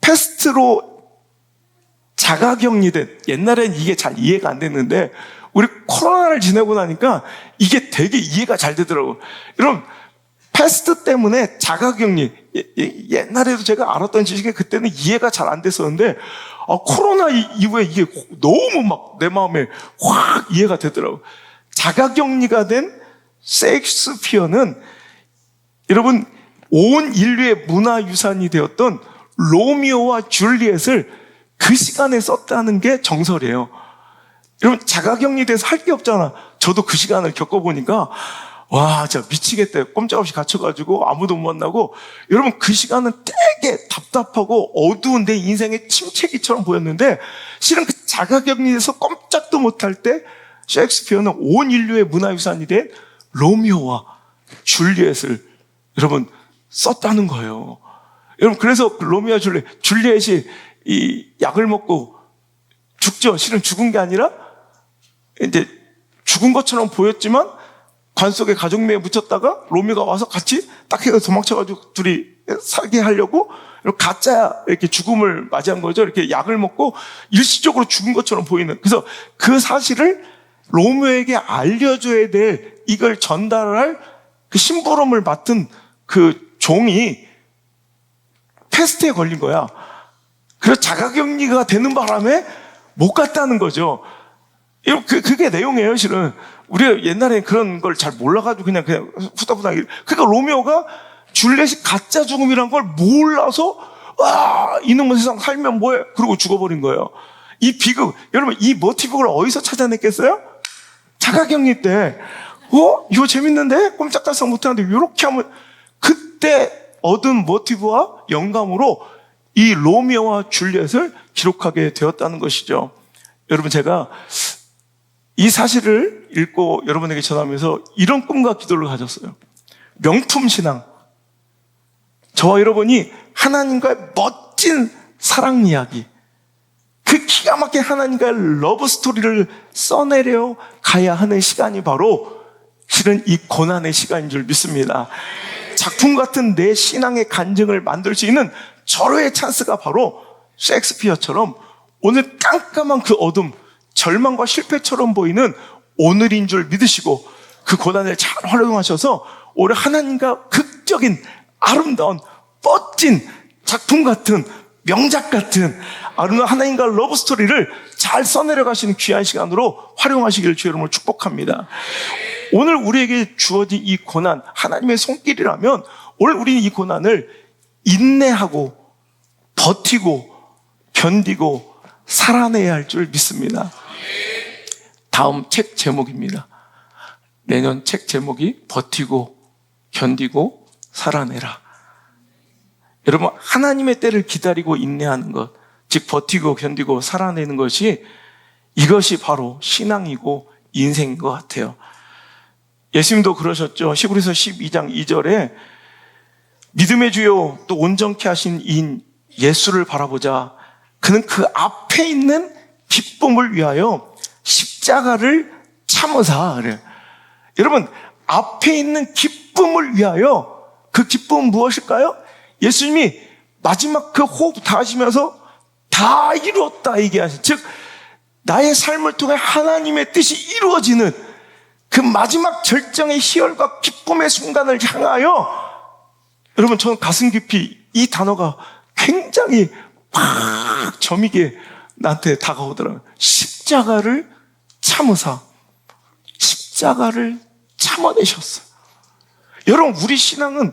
패스트로 자가격리된, 옛날엔 이게 잘 이해가 안 됐는데 우리 코로나를 지내고 나니까 이게 되게 이해가 잘 되더라고요. 여러분 패스트 때문에 자가격리, 옛날에도 제가 알았던 지식에 그때는 이해가 잘 안 됐었는데 코로나 이후에 이게 너무 막 내 마음에 확 이해가 되더라고요. 자가격리가 된 셰익스피어는 여러분 온 인류의 문화유산이 되었던 로미오와 줄리엣을 그 시간에 썼다는 게 정설이에요. 여러분 자가격리돼서 할 게 없잖아. 저도 그 시간을 겪어보니까 와, 진짜 미치겠다. 꼼짝없이 갇혀가지고 아무도 못 만나고, 여러분 그 시간은 되게 답답하고 어두운 내 인생의 침체기처럼 보였는데, 실은 그 자가격리에서 꼼짝도 못할 때 셰익스피어는 온 인류의 문화유산이 된 로미오와 줄리엣을 여러분 썼다는 거예요. 여러분 그래서 로미오와 줄리엣이 이 약을 먹고 죽죠. 실은 죽은 게 아니라 이제 죽은 것처럼 보였지만 관 속에 가족매에 묻혔다가 로미오가 와서 같이 딱 해서 도망쳐가지고 둘이 살게 하려고 가짜 이렇게 죽음을 맞이한 거죠. 이렇게 약을 먹고 일시적으로 죽은 것처럼 보이는. 그래서 그 사실을 로미오에게 알려줘야 될, 이걸 전달할 그 심부름을 맡은 그 종이 패스트에 걸린 거야. 그래서 자가격리가 되는 바람에 못 갔다는 거죠. 그게 내용이에요, 실은. 우리가 옛날에 그런 걸 잘 몰라가지고 그냥 후다후다. 그러니까 로미오가 줄리엣이 가짜 죽음이란 걸 몰라서, 이놈의 세상 살면 뭐해? 그러고 죽어버린 거예요. 이 비극, 여러분, 이 모티브를 어디서 찾아냈겠어요? 자가격리 때. 이거 재밌는데? 꼼짝달싹 못하는데, 이렇게 하면, 그때 얻은 모티브와 영감으로 이 로미오와 줄리엣을 기록하게 되었다는 것이죠. 여러분, 제가 이 사실을 읽고 여러분에게 전하면서 이런 꿈과 기도를 가졌어요. 명품 신앙. 저와 여러분이 하나님과의 멋진 사랑 이야기, 그 기가 막힌 하나님과의 러브 스토리를 써내려 가야 하는 시간이 바로 실은 이 고난의 시간인 줄 믿습니다. 작품 같은 내 신앙의 간증을 만들 수 있는 절호의 찬스가 바로 셰익스피어처럼 오늘 깜깜한 그 어둠, 절망과 실패처럼 보이는 오늘인 줄 믿으시고 그 고난을 잘 활용하셔서 올해 하나님과 극적인 아름다운 멋진 작품 같은 명작 같은 아름다운 하나님과 러브 스토리를 잘 써내려 가시는 귀한 시간으로 활용하시기를 주 여러분을 축복합니다. 오늘 우리에게 주어진 이 고난, 하나님의 손길이라면 오늘 우리는 이 고난을 인내하고 버티고 견디고 살아내야 할 줄 믿습니다. 다음 책 제목입니다. 내년 책 제목이 버티고 견디고 살아내라. 여러분, 하나님의 때를 기다리고 인내하는 것, 즉 버티고 견디고 살아내는 것이, 이것이 바로 신앙이고 인생인 것 같아요. 예수님도 그러셨죠. 히브리서 12장 2절에 믿음의 주요 또 온전케 하신 이인 예수를 바라보자. 그는 그 앞에 있는 기쁨을 위하여 십자가를 참으사. 그래요. 여러분, 앞에 있는 기쁨을 위하여, 그 기쁨은 무엇일까요? 예수님이 마지막 그 호흡 다 하시면서 다 이루었다 얘기하신, 즉 나의 삶을 통해 하나님의 뜻이 이루어지는 그 마지막 절정의 희열과 기쁨의 순간을 향하여, 여러분, 저는 가슴 깊이 이 단어가 굉장히 막 저미게 나한테 다가오더라고요. 십자가를 참으사. 십자가를 참아내셨어요. 여러분, 우리 신앙은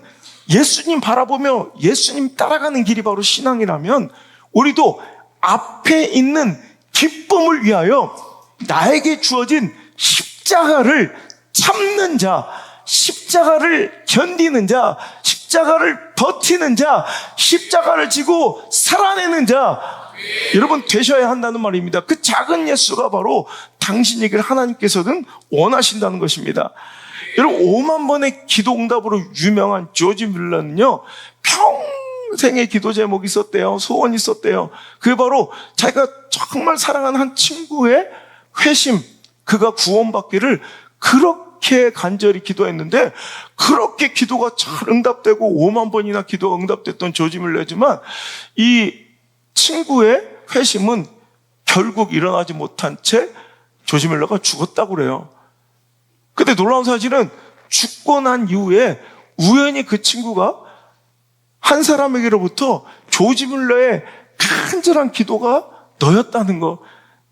예수님 바라보며 예수님 따라가는 길이 바로 신앙이라면, 우리도 앞에 있는 기쁨을 위하여 나에게 주어진 십자가를 참는 자, 십자가를 견디는 자, 십자가를 버티는 자, 십자가를 지고 살아내는 자, 여러분 되셔야 한다는 말입니다. 그 작은 예수가 바로 당신에게 하나님께서는 원하신다는 것입니다. 여러분, 5만 번의 기도 응답으로 유명한 조지 뮬러는요, 평생의 기도 제목이 있었대요. 소원이 있었대요. 그게 바로 자기가 정말 사랑하는 한 친구의 회심, 그가 구원받기를 그렇게 간절히 기도했는데, 그렇게 기도가 잘 응답되고 5만 번이나 기도가 응답됐던 조지 뮬러지만 이 친구의 회심은 결국 일어나지 못한 채 조지 뮬러가 죽었다고 그래요. 근데 놀라운 사실은 죽고 난 이후에 우연히 그 친구가 한 사람에게로부터 조지 뮬러의 간절한 기도가 너였다는 거,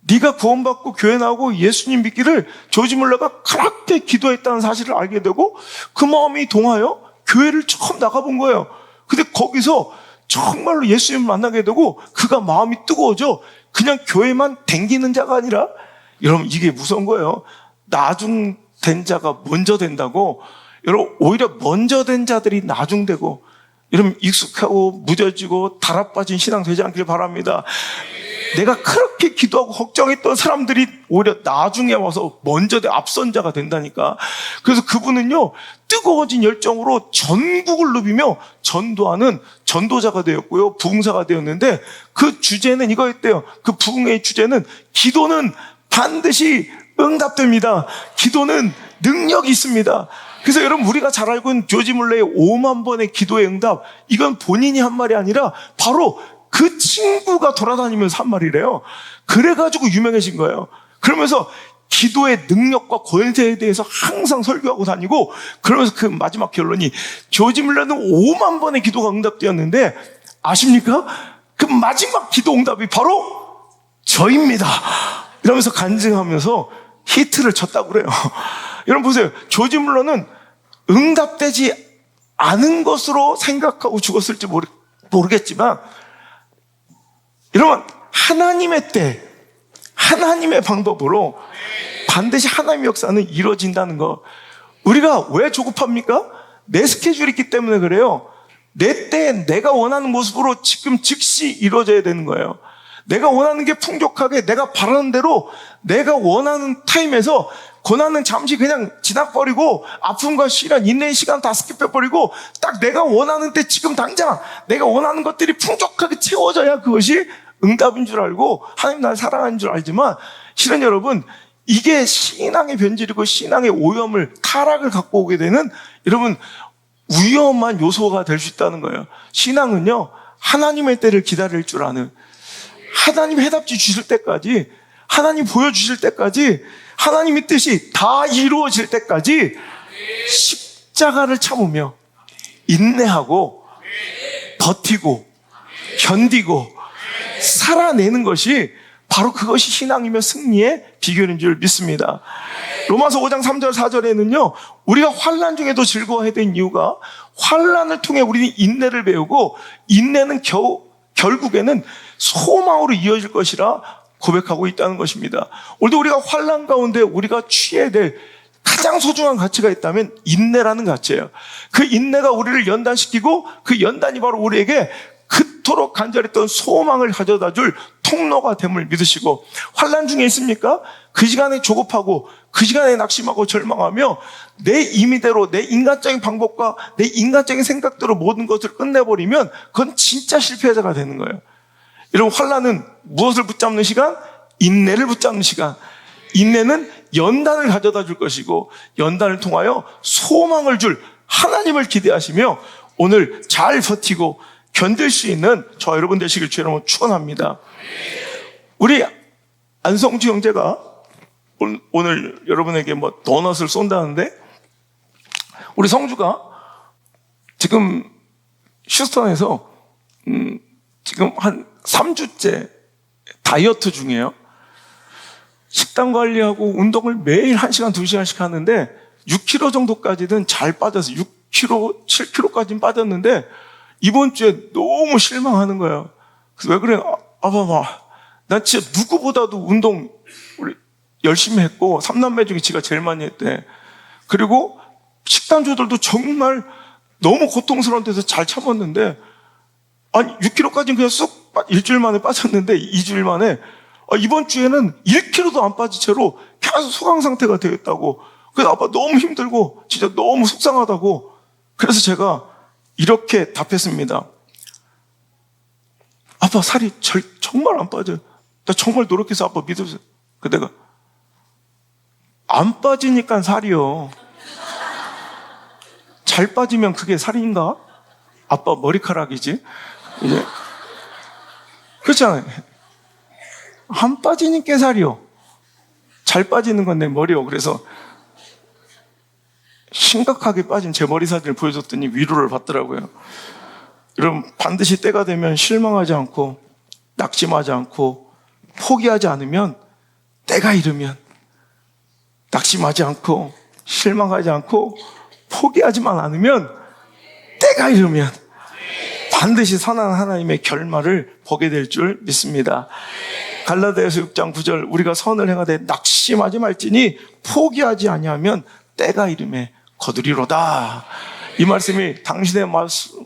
네가 구원받고 교회 나오고 예수님 믿기를 조지 뮬러가 그렇게 기도했다는 사실을 알게 되고 그 마음이 동하여 교회를 처음 나가본 거예요. 근데 거기서 정말로 예수님을 만나게 되고 그가 마음이 뜨거워져 그냥 교회만 댕기는 자가 아니라, 여러분 이게 무서운 거예요. 나중 된 자가 먼저 된다고. 여러분, 오히려 먼저 된 자들이 나중되고, 여러분, 익숙하고 무뎌지고 달아빠진 신앙 되지 않길 바랍니다. 내가 그렇게 기도하고 걱정했던 사람들이 오히려 나중에 와서 먼저 앞선 자가 된다니까. 그래서 그분은요, 뜨거워진 열정으로 전국을 누비며 전도하는 전도자가 되었고요, 부흥사가 되었는데, 그 주제는 이거였대요. 그 부흥의 주제는 기도는 반드시 응답됩니다. 기도는 능력이 있습니다. 그래서 여러분, 우리가 잘 알고 있는 조지 물러의 5만 번의 기도의 응답, 이건 본인이 한 말이 아니라 바로 그 친구가 돌아다니면서 한 말이래요. 그래가지고 유명해진 거예요. 그러면서 기도의 능력과 권세에 대해서 항상 설교하고 다니고, 그러면서 그 마지막 결론이 조지 물러는 5만 번의 기도가 응답되었는데, 아십니까? 그 마지막 기도 응답이 바로 저입니다. 이러면서 간증하면서 히트를 쳤다고 그래요. 여러분 보세요. 조지 물러는 응답되지 않은 것으로 생각하고 죽었을지 모르겠지만, 여러분, 하나님의 때, 하나님의 방법으로 반드시 하나님의 역사는 이루어진다는 거. 우리가 왜 조급합니까? 내 스케줄이 있기 때문에 그래요. 내 때에 내가 원하는 모습으로 지금 즉시 이루어져야 되는 거예요. 내가 원하는 게 풍족하게, 내가 바라는 대로, 내가 원하는 타임에서 고난은 잠시 그냥 지나버리고, 아픔과 시련, 인내의 시간 다 스킵해버리고, 딱 내가 원하는 때 지금 당장 내가 원하는 것들이 풍족하게 채워져야 그것이 응답인 줄 알고 하나님 나를 사랑하는 줄 알지만, 실은 여러분, 이게 신앙의 변질이고 신앙의 오염을, 타락을 갖고 오게 되는, 여러분, 위험한 요소가 될 수 있다는 거예요. 신앙은요, 하나님의 때를 기다릴 줄 아는, 하나님 해답지 주실 때까지, 하나님 보여주실 때까지, 하나님의 뜻이 다 이루어질 때까지 십자가를 참으며 인내하고 버티고 견디고 살아내는 것이 바로 그것이 신앙이며 승리의 비결인 줄 믿습니다. 로마서 5장 3절 4절에는요, 우리가 환난 중에도 즐거워해야 되는 이유가, 환난을 통해 우리는 인내를 배우고, 인내는 결국에는 소망으로 이어질 것이라 고백하고 있다는 것입니다. 오늘도 우리가 환난 가운데 우리가 취해야 될 가장 소중한 가치가 있다면 인내라는 가치예요. 그 인내가 우리를 연단시키고, 그 연단이 바로 우리에게 그토록 간절했던 소망을 가져다 줄 통로가 됨을 믿으시고, 환난 중에 있습니까? 그 시간에 조급하고, 그 시간에 낙심하고 절망하며 내 임의대로, 내 인간적인 방법과 내 인간적인 생각대로 모든 것을 끝내버리면 그건 진짜 실패자가 되는 거예요. 여러분, 환난은 무엇을 붙잡는 시간? 인내를 붙잡는 시간. 인내는 연단을 가져다 줄 것이고, 연단을 통하여 소망을 줄 하나님을 기대하시며 오늘 잘 버티고 견딜 수 있는 저 여러분 되시길 주의 이름으로 축원합니다. 우리 안성주 형제가 오늘 여러분에게 도넛을 쏜다는데, 우리 성주가 지금 휴스턴에서 지금 한 3주째 다이어트 중이에요. 식단 관리하고 운동을 매일 1시간, 2시간씩 하는데 6kg 정도까지는 잘 빠져서 6kg, 7kg까지는 빠졌는데 이번 주에 너무 실망하는 거예요. 그래서 왜 그래? 아봐봐. 난 진짜 누구보다도 운동 우리 열심히 했고, 3남매 중에 지가 제일 많이 했대. 그리고 식단 조절도 정말 너무 고통스러운 데서 잘 참았는데, 아니 6kg까지는 그냥 쑥 일주일 만에 빠졌는데 2주일 만에 이번 주에는 1kg도 안 빠진 채로 계속 소강 상태가 되었다고. 그래서 아빠 너무 힘들고 진짜 너무 속상하다고. 그래서 제가 이렇게 답했습니다. 아빠 살이 정말 안 빠져요. 나 정말 노력해서 아빠 믿으세요. 그 내가 안 빠지니까 살이요. 잘 빠지면 그게 살인가? 아빠 머리카락이지. 이제 그렇잖아요. 안 빠지니까 살이요. 잘 빠지는 건 내 머리요. 그래서 심각하게 빠진 제 머리 사진을 보여줬더니 위로를 받더라고요. 여러분, 반드시 때가 되면 실망하지 않고 낙심하지 않고 포기하지 않으면, 때가 이르면 낙심하지 않고 실망하지 않고 포기하지만 않으면, 때가 이르면 반드시 선한 하나님의 결말을 보게 될 줄 믿습니다. 갈라디아서 6장 9절 우리가 선을 행하되 낙심하지 말지니 포기하지 아니하면 때가 이름에 거두리로다. 이 말씀이 당신의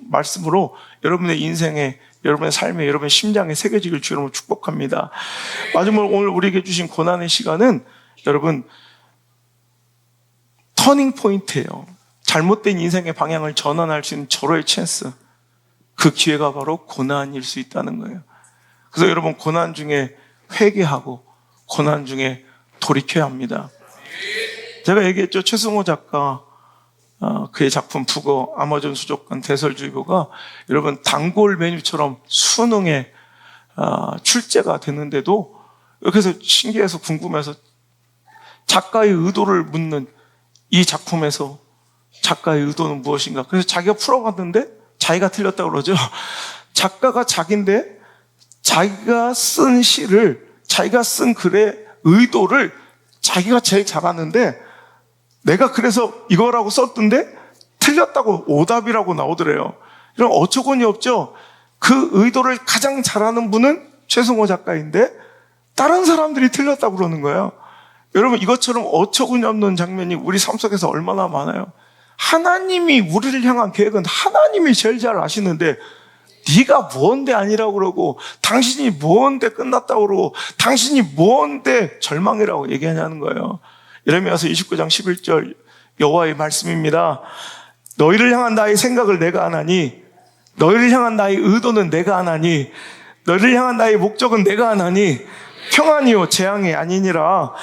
말씀으로 여러분의 인생에, 여러분의 삶에, 여러분의 심장에 새겨지길 주로 축복합니다. 마지막으로 오늘 우리에게 주신 고난의 시간은 여러분 터닝 포인트예요. 잘못된 인생의 방향을 전환할 수 있는 절호의 찬스. 그 기회가 바로 고난일 수 있다는 거예요. 그래서 여러분 고난 중에 회개하고 고난 중에 돌이켜야 합니다. 제가 얘기했죠. 최승호 작가 그의 작품 북어 아마존 수족관 대설주의보가 여러분 단골 메뉴처럼 수능에 출제가 됐는데도 그래서 신기해서 궁금해서 작가의 의도를 묻는 이 작품에서 작가의 의도는 무엇인가. 그래서 자기가 풀어갔는데 자기가 틀렸다고 그러죠. 작가가 자기인데 자기가 쓴 시를, 자기가 쓴 글의 의도를 자기가 제일 잘 아는데 내가 그래서 이거라고 썼던데 틀렸다고 오답이라고 나오더래요. 이런 어처구니 없죠. 그 의도를 가장 잘하는 분은 최승호 작가인데 다른 사람들이 틀렸다고 그러는 거예요. 여러분 이것처럼 어처구니 없는 장면이 우리 삶 속에서 얼마나 많아요. 하나님이 우리를 향한 계획은 하나님이 제일 잘 아시는데 네가 뭔데 아니라고 그러고 당신이 뭔데 끝났다고 그러고 당신이 뭔데 절망이라고 얘기하냐는 거예요. 예레미야서 29장 11절 여호와의 말씀입니다. 너희를 향한 나의 생각을 내가 아나니 너희를 향한 나의 의도는 내가 아나니 너희를 향한 나의 목적은 내가 아나니 평안이요 재앙이 아니니라.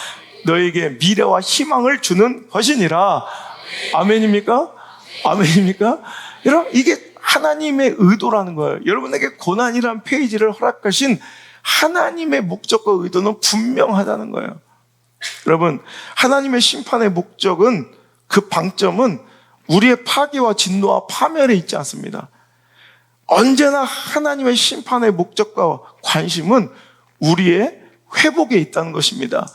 너희에게 미래와 희망을 주는 것이니라. 아멘입니까? 아멘입니까? 여러분 이게 하나님의 의도라는 거예요. 여러분에게 고난이란 페이지를 허락하신 하나님의 목적과 의도는 분명하다는 거예요. 여러분 하나님의 심판의 목적은 그 방점은 우리의 파괴와 진노와 파멸에 있지 않습니다. 언제나 하나님의 심판의 목적과 관심은 우리의 회복에 있다는 것입니다.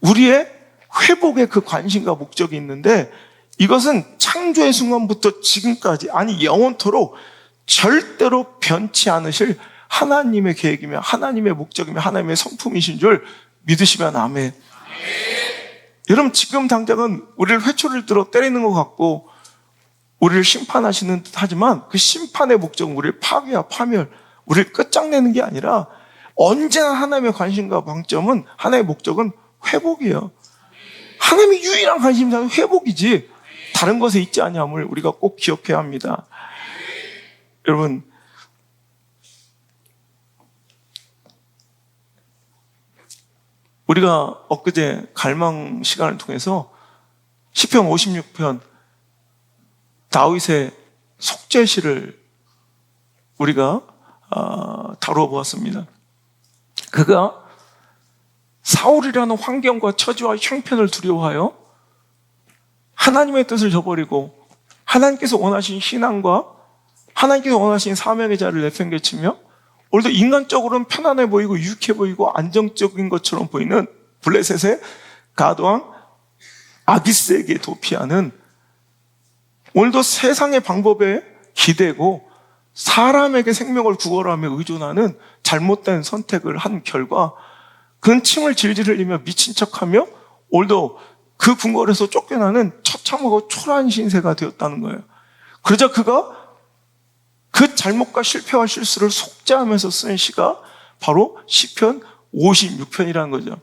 우리의 회복에 그 관심과 목적이 있는데 이것은 창조의 순간부터 지금까지 아니 영원토록 절대로 변치 않으실 하나님의 계획이며 하나님의 목적이며 하나님의 성품이신 줄 믿으시면 아멘. 여러분 지금 당장은 우리를 회초리를 들어 때리는 것 같고 우리를 심판하시는 듯 하지만 그 심판의 목적은 우리를 파괴와 파멸, 우리를 끝장내는 게 아니라 언제나 하나님의 관심과 방점은 하나님의 목적은 회복이에요. 하나님의 유일한 관심사는 회복이지 다른 것에 있지 아니함을 우리가 꼭 기억해야 합니다. 여러분 우리가 엊그제 갈망 시간을 통해서 시편 56편 다윗의 속죄시를 우리가 다루어 보았습니다. 그가 사울이라는 환경과 처지와 형편을 두려워하여 하나님의 뜻을 저버리고 하나님께서 원하신 신앙과 하나님께서 원하신 사명의 자를 내팽개치며 오늘도 인간적으로는 편안해 보이고 유익해 보이고 안정적인 것처럼 보이는 블레셋의 가드왕 아기스에게 도피하는 오늘도 세상의 방법에 기대고 사람에게 생명을 구걸하며 의존하는 잘못된 선택을 한 결과 그는 침을 질질 흘리며 미친 척하며 오늘도 그 궁궐에서 쫓겨나는 처참하고 초라한 신세가 되었다는 거예요. 그러자 그가 그 잘못과 실패와 실수를 속죄하면서 쓴 시가 바로 시편 56편이라는 거죠.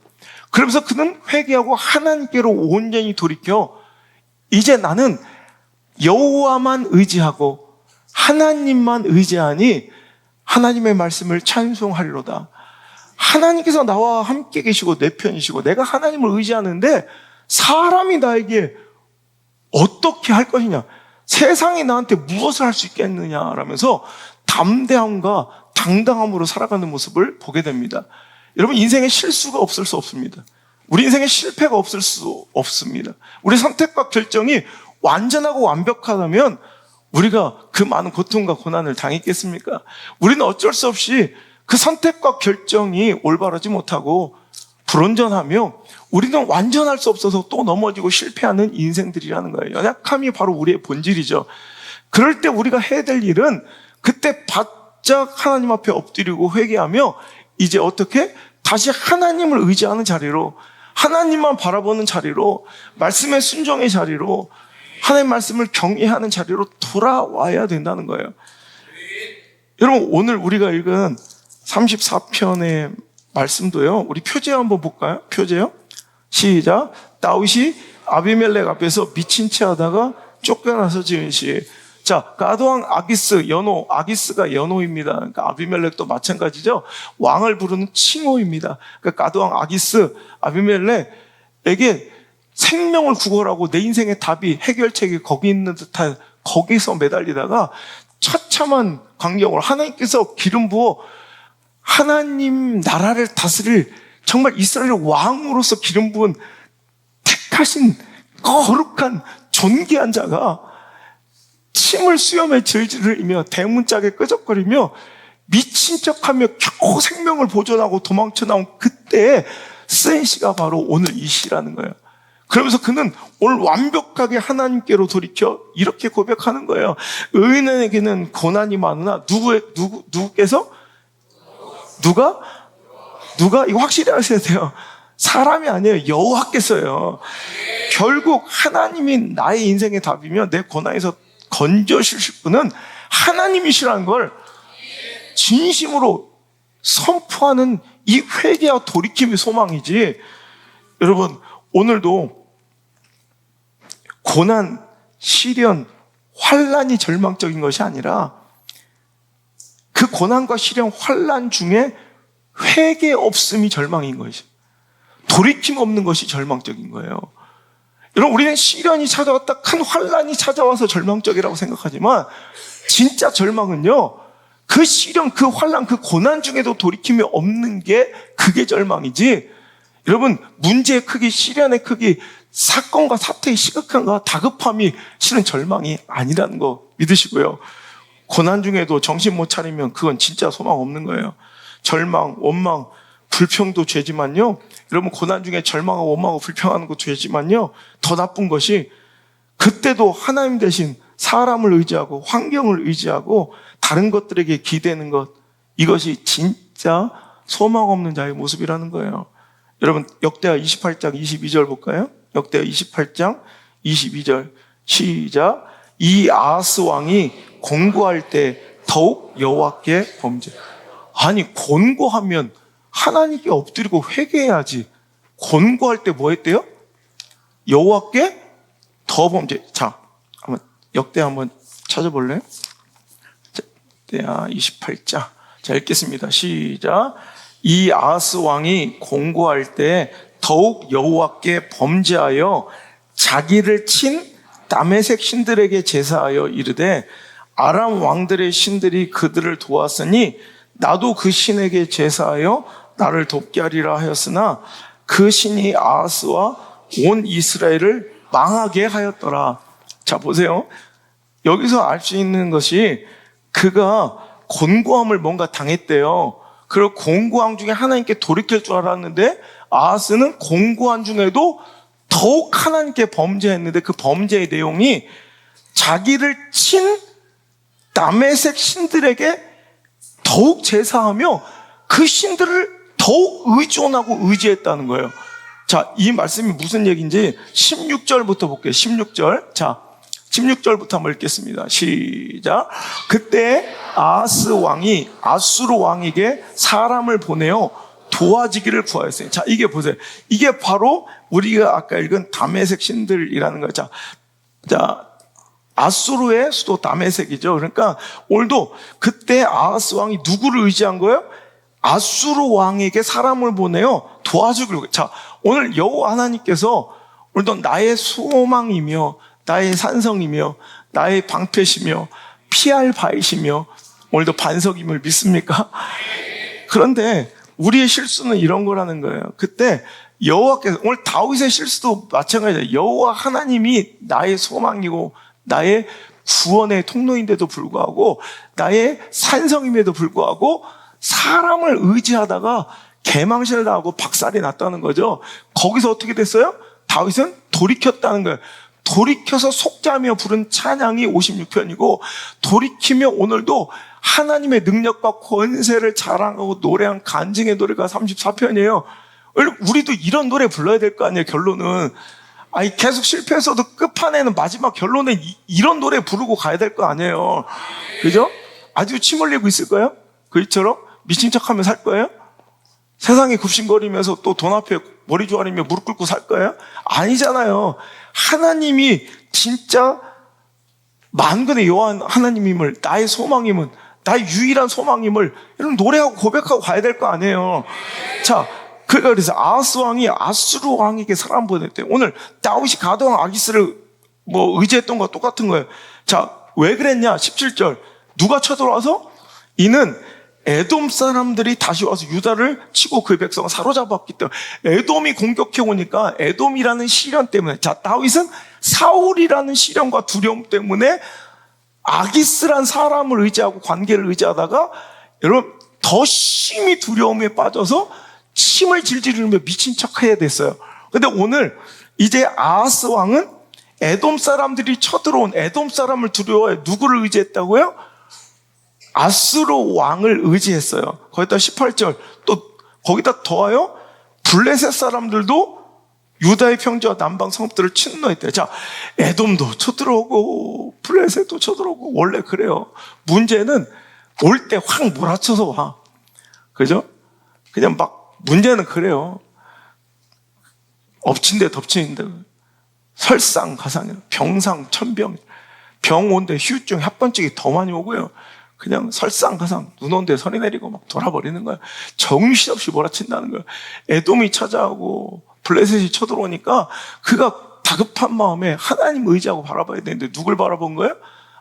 그러면서 그는 회개하고 하나님께로 온전히 돌이켜 이제 나는 여호와만 의지하고 하나님만 의지하니 하나님의 말씀을 찬송하리로다. 하나님께서 나와 함께 계시고 내 편이시고 내가 하나님을 의지하는데 사람이 나에게 어떻게 할 것이냐, 세상이 나한테 무엇을 할 수 있겠느냐라면서 담대함과 당당함으로 살아가는 모습을 보게 됩니다. 여러분 인생에 실수가 없을 수 없습니다. 우리 인생에 실패가 없을 수 없습니다. 우리 선택과 결정이 완전하고 완벽하다면 우리가 그 많은 고통과 고난을 당했겠습니까? 우리는 어쩔 수 없이 그 선택과 결정이 올바르지 못하고 불완전하며 우리는 완전할 수 없어서 또 넘어지고 실패하는 인생들이라는 거예요. 연약함이 바로 우리의 본질이죠. 그럴 때 우리가 해야 될 일은 그때 바짝 하나님 앞에 엎드리고 회개하며 이제 어떻게? 다시 하나님을 의지하는 자리로, 하나님만 바라보는 자리로, 말씀의 순종의 자리로, 하나님 말씀을 경외하는 자리로 돌아와야 된다는 거예요. 여러분, 오늘 우리가 읽은 34편의 말씀도요, 우리 표제어 한번 볼까요? 표제요? 시작. 다윗이 아비멜렉 앞에서 미친 채 하다가 쫓겨나서 지은 시. 자, 가드왕 아기스, 연호, 아기스가 연호입니다. 그러니까 아비멜렉도 마찬가지죠. 왕을 부르는 칭호입니다. 그러니까 가드왕 아기스, 아비멜렉에게 생명을 구걸하고 내 인생의 답이, 해결책이 거기 있는 듯한, 거기서 매달리다가 처참한 광경으로 하나님께서 기름 부어 하나님 나라를 다스릴 정말 이스라엘 왕으로서 기름 부은 택하신 거룩한 존귀한 자가 침을 수염에 질질 흘리며 대문짝에 끄적거리며 미친 척하며 겨우 생명을 보존하고 도망쳐 나온 그때의 쓰인 시가 바로 오늘 이 시라는 거예요. 그러면서 그는 오늘 완벽하게 하나님께로 돌이켜 이렇게 고백하는 거예요. 의인에게는 고난이 많으나 누구께서? 누가? 이거 확실히 하셔야 돼요. 사람이 아니에요. 여호와께서요. 결국 하나님이 나의 인생의 답이며 내 고난에서 건져주실 분은 하나님이시라는 걸 진심으로 선포하는 이 회개와 돌이킴이 소망이지. 여러분, 오늘도 고난, 시련, 환난이 절망적인 것이 아니라 그 고난과 시련, 환난 중에 회개 없음이 절망인 것이죠. 돌이킴 없는 것이 절망적인 거예요. 여러분, 우리는 시련이 찾아왔다, 큰 환난이 찾아와서 절망적이라고 생각하지만 진짜 절망은요, 그 시련, 그 환난, 그 고난 중에도 돌이킴이 없는 게 그게 절망이지. 여러분, 문제의 크기, 시련의 크기, 사건과 사태의 시급함과 다급함이 실은 절망이 아니라는 거 믿으시고요. 고난 중에도 정신 못 차리면 그건 진짜 소망 없는 거예요. 절망, 원망, 불평도 죄지만요. 여러분, 고난 중에 절망하고 원망하고 불평하는 것도 죄지만요. 더 나쁜 것이 그때도 하나님 대신 사람을 의지하고 환경을 의지하고 다른 것들에게 기대는 것, 이것이 진짜 소망 없는 자의 모습이라는 거예요. 여러분, 역대하 28장 22절 볼까요? 역대하 28장 22절 시작. 이 아하스 왕이 곤고할 때 더욱 여호와께 범죄. 아니, 곤고하면 하나님께 엎드리고 회개해야지. 곤고할 때 뭐 했대요? 여호와께 더 범죄. 자, 한번 역대 한번 찾아볼래요? 역대하 28장. 자, 읽겠습니다. 시작. 이 아하스 왕이 곤고할 때 더욱 여호와께 범죄하여 자기를 친 다메섹 신들에게 제사하여 이르되 아람 왕들의 신들이 그들을 도왔으니 나도 그 신에게 제사하여 나를 돕게 하리라 하였으나 그 신이 아하스와 온 이스라엘을 망하게 하였더라. 자, 보세요. 여기서 알 수 있는 것이 그가 곤고함을 뭔가 당했대요. 그리고 곤고함 중에 하나님께 돌이킬 줄 알았는데 아하스는 곤고함 중에도 더욱 하나님께 범죄했는데 그 범죄의 내용이 자기를 친 다메섹 신들에게 더욱 제사하며 그 신들을 더욱 의존하고 의지했다는 거예요. 자, 이 말씀이 무슨 얘기인지 16절부터 볼게요. 16절. 자, 16절부터 한번 읽겠습니다. 시작. 그때 아하스 왕이 아수르 왕에게 사람을 보내어 도와주기를 구하였어요. 자, 이게 보세요. 이게 바로 우리가 아까 읽은 다메섹 신들이라는 거죠. 자, 아수르의 수도 다메섹이죠. 그러니까 오늘도 그때 아하스 왕이 누구를 의지한 거예요? 아수르 왕에게 사람을 보내어 도와주기를. 자, 오늘 여호와 하나님께서 오늘도 나의 소망이며 나의 산성이며 나의 방패시며 피할 바이시며 오늘도 반석임을 믿습니까? 그런데 우리의 실수는 이런 거라는 거예요. 그때 여호와께서, 오늘 다윗의 실수도 마찬가지예요. 여호와 하나님이 나의 소망이고 나의 구원의 통로인데도 불구하고 나의 산성임에도 불구하고 사람을 의지하다가 개망신을 당하고 박살이 났다는 거죠. 거기서 어떻게 됐어요? 다윗은 돌이켰다는 거예요. 돌이켜서 속죄하며 부른 찬양이 56편이고 돌이키며 오늘도 하나님의 능력과 권세를 자랑하고 노래한 간증의 노래가 34편이에요. 우리도 이런 노래 불러야 될 거 아니에요. 결론은 계속 실패해서도 끝판에는 마지막 결론에 이런 노래 부르고 가야 될 거 아니에요. 그죠? 아주 침 흘리고 있을 거예요? 그처럼 미친 척하며 살 거예요? 세상에 굽신거리면서 또 돈 앞에 머리 조아리며 무릎 꿇고 살 거예요? 아니잖아요. 하나님이 진짜 만군의 여호와 하나님임을, 나의 소망임은, 나의 유일한 소망임을 이런 노래하고 고백하고 가야 될 거 아니에요. 자, 그래서 아하스 왕이 아수르 왕에게 사람 보냈대. 오늘 다윗이 가드왕 아기스를 의지했던 거와 똑같은 거예요. 자, 왜 그랬냐? 17절. 누가 쳐들어와서? 이는 에돔 사람들이 다시 와서 유다를 치고 그 백성을 사로잡았기 때문에, 에돔이 공격해 오니까 에돔이라는 시련 때문에, 자, 다윗은 사울이라는 시련과 두려움 때문에 아기스란 사람을 의지하고 관계를 의지하다가 여러분 더 심히 두려움에 빠져서 침을 질질 흘리며 미친 척 해야 됐어요. 근데 오늘 이제 아하스 왕은 에돔 사람들이 쳐들어온 에돔 사람을 두려워해 누구를 의지했다고요? 아수르 왕을 의지했어요. 거기다 18절 또 거기다 더하여 블레셋 사람들도 유다의 평지와 남방 성읍들을 침노했대요. 자, 에돔도 쳐들어오고 블레셋도 쳐들어오고 원래 그래요. 문제는 올 때 확 몰아쳐서 와. 그죠? 그냥 막 문제는 그래요. 엎친 데 덮친 데 설상가상이라 병상 천병 병 온데 휴증 합병증이 더 많이 오고요. 그냥 설상가상 눈 온데 선이 내리고 막 돌아버리는 거야. 정신없이 몰아친다는 거야. 에돔이 찾아오고 블레셋이 쳐들어오니까 그가 다급한 마음에 하나님 의지하고 바라봐야 되는데 누굴 바라본 거예요?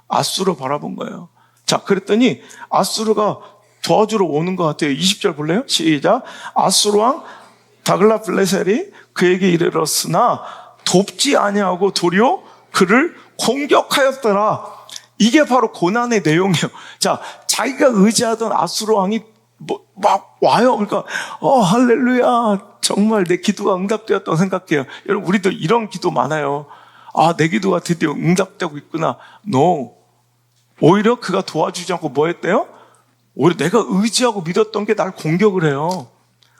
아수르 바라본 거예요. 자, 그랬더니 아수르가 도와주러 오는 것 같아요. 20절 볼래요? 시작. 아수르 왕 다글라 블레셋이 그에게 이르렀으나 돕지 아니하고 도리어 그를 공격하였더라. 이게 바로 고난의 내용이에요. 자, 자기가 의지하던 아수르 왕이 막 와요. 그러니까 할렐루야, 정말 내 기도가 응답되었다고 생각해요. 여러분, 우리도 이런 기도 많아요. 내 기도가 드디어 응답되고 있구나. No. 오히려 그가 도와주지 않고 뭐 했대요? 오히려 내가 의지하고 믿었던 게 날 공격을 해요.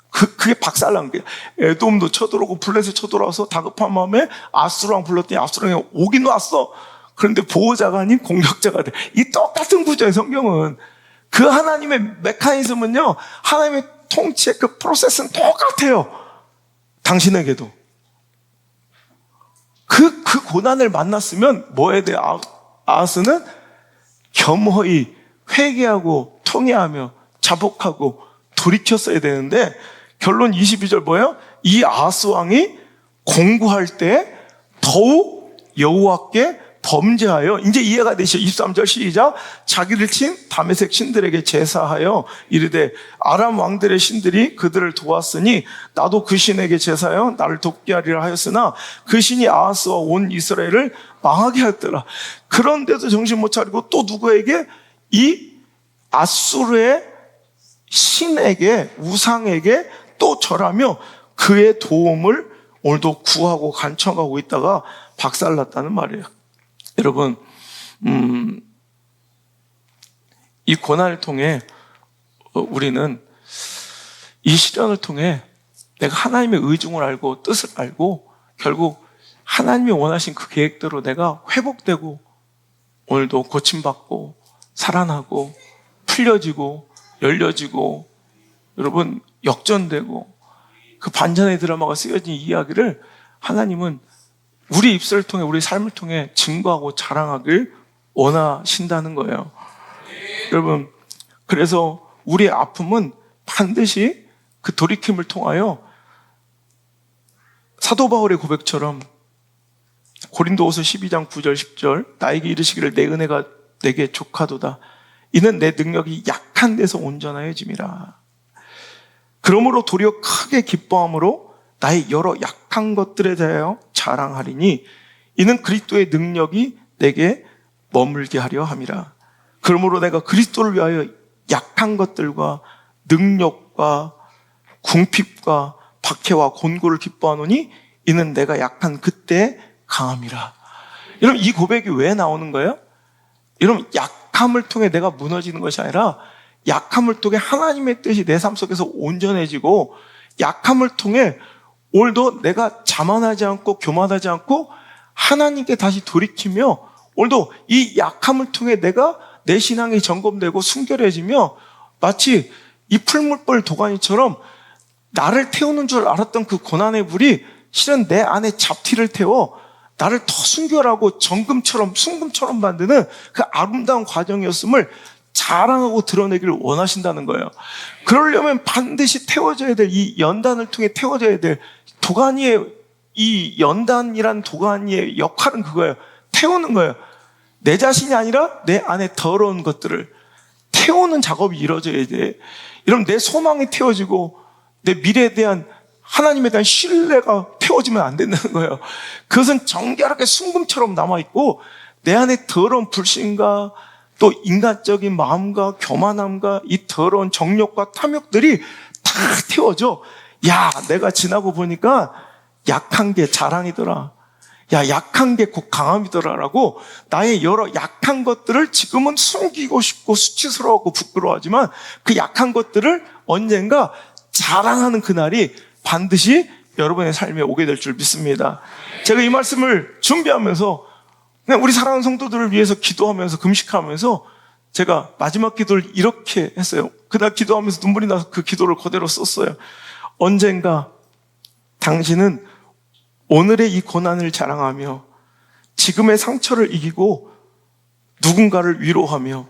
그게 박살난 거예요. 에돔도 쳐들어오고 블레셋 쳐들어와서 다급한 마음에 아수르 왕 불렀더니 아수르 왕이 오긴 왔어. 그런데 보호자가 아닌 공격자가 돼. 이 똑같은 구조예요, 성경은. 그 하나님의 메커니즘은요, 하나님의 통치의 그 프로세스는 똑같아요. 당신에게도. 그 고난을 만났으면 뭐 해야 돼요? 아하스는 겸허히 회개하고 통회하며 자복하고 돌이켰어야 되는데, 결론 22절 뭐예요? 이 아하스 왕이 공부할 때 더욱 여호와께 범죄하여, 이제 이해가 되시죠? 23절 시작. 자기를 친 다메섹 신들에게 제사하여 이르되 아람 왕들의 신들이 그들을 도왔으니 나도 그 신에게 제사하여 나를 돕게 하리라 하였으나 그 신이 아하스와 온 이스라엘을 망하게 하였더라. 그런데도 정신 못 차리고 또 누구에게? 이 아수르의 신에게, 우상에게 또 절하며 그의 도움을 오늘도 구하고 간청하고 있다가 박살났다는 말이에요. 여러분, 이 고난을 통해 우리는 이 시련을 통해 내가 하나님의 의중을 알고 뜻을 알고 결국 하나님이 원하신 그 계획대로 내가 회복되고 오늘도 고침받고 살아나고 풀려지고 열려지고 여러분 역전되고 그 반전의 드라마가 쓰여진 이야기를 하나님은 우리 입술을 통해 우리 삶을 통해 증거하고 자랑하길 원하신다는 거예요. 여러분, 그래서 우리의 아픔은 반드시 그 돌이킴을 통하여 사도 바울의 고백처럼 고린도후서 12장 9절 10절 나에게 이르시기를 내 은혜가 내게 족하도다. 이는 내 능력이 약한 데서 온전하여짐이라. 그러므로 도리어 크게 기뻐함으로 나의 여러 약한 것들에 대하여 자랑하리니 이는 그리스도의 능력이 내게 머물게 하려 함이라. 그러므로 내가 그리스도를 위하여 약한 것들과 능력과 궁핍과 박해와 곤고를 기뻐하노니 이는 내가 약한 그때 강함이라. 여러분, 이 고백이 왜 나오는 거예요? 여러분, 약함을 통해 내가 무너지는 것이 아니라 약함을 통해 하나님의 뜻이 내 삶 속에서 온전해지고, 약함을 통해 오늘도 내가 자만하지 않고 교만하지 않고 하나님께 다시 돌이키며, 오늘도 이 약함을 통해 내가 내 신앙이 점검되고 순결해지며, 마치 이 풀물벌 도가니처럼 나를 태우는 줄 알았던 그 고난의 불이 실은 내 안에 잡티를 태워 나를 더 순결하고 정금처럼 순금처럼 만드는 그 아름다운 과정이었음을 자랑하고 드러내기를 원하신다는 거예요. 그러려면 반드시 태워져야 될, 이 연단을 통해 태워져야 될 도가니의, 이 연단이란 도가니의 역할은 그거예요. 태우는 거예요. 내 자신이 아니라 내 안에 더러운 것들을 태우는 작업이 이루어져야 돼. 여러분, 내 소망이 태워지고 내 미래에 대한, 하나님에 대한 신뢰가 태워지면 안 된다는 거예요. 그것은 정결하게 순금처럼 남아있고, 내 안에 더러운 불신과 또 인간적인 마음과 교만함과 이 더러운 정욕과 탐욕들이 다 태워져. 야, 내가 지나고 보니까 약한 게 자랑이더라. 야, 약한 게 곧 강함이더라라고 나의 여러 약한 것들을 지금은 숨기고 싶고 수치스러워하고 부끄러워하지만, 그 약한 것들을 언젠가 자랑하는 그날이 반드시 여러분의 삶에 오게 될 줄 믿습니다. 제가 이 말씀을 준비하면서 그냥 우리 사랑하는 성도들을 위해서 기도하면서 금식하면서 제가 마지막 기도를 이렇게 했어요. 그날 기도하면서 눈물이 나서 그 기도를 그대로 썼어요. 언젠가 당신은 오늘의 이 고난을 자랑하며 지금의 상처를 이기고 누군가를 위로하며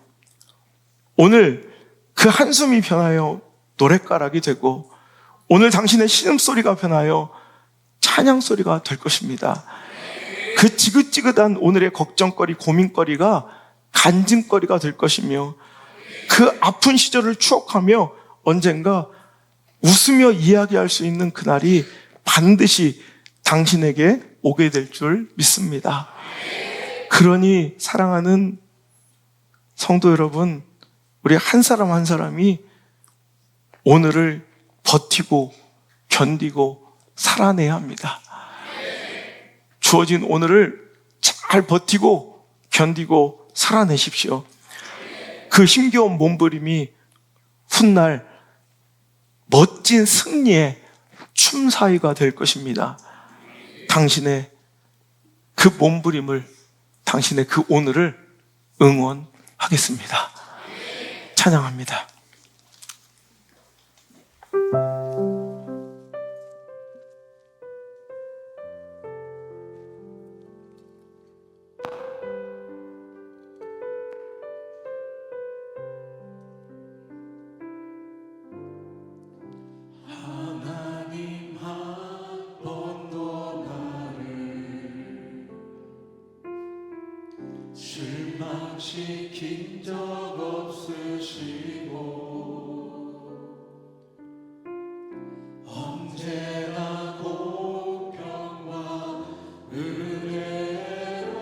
오늘 그 한숨이 변하여 노랫가락이 되고 오늘 당신의 신음소리가 변하여 찬양소리가 될 것입니다. 그 지긋지긋한 오늘의 걱정거리, 고민거리가 간증거리가 될 것이며, 그 아픈 시절을 추억하며 언젠가 웃으며 이야기할 수 있는 그날이 반드시 당신에게 오게 될 줄 믿습니다. 그러니 사랑하는 성도 여러분, 우리 한 사람 한 사람이 오늘을 버티고 견디고 살아내야 합니다. 주어진 오늘을 잘 버티고 견디고 살아내십시오. 그 힘겨운 몸부림이 훗날 멋진 승리의 춤사위가 될 것입니다. 당신의 그 몸부림을, 당신의 그 오늘을 응원하겠습니다. 찬양합니다. 실망시킨 적 없으시고 언제나 공평과 은혜로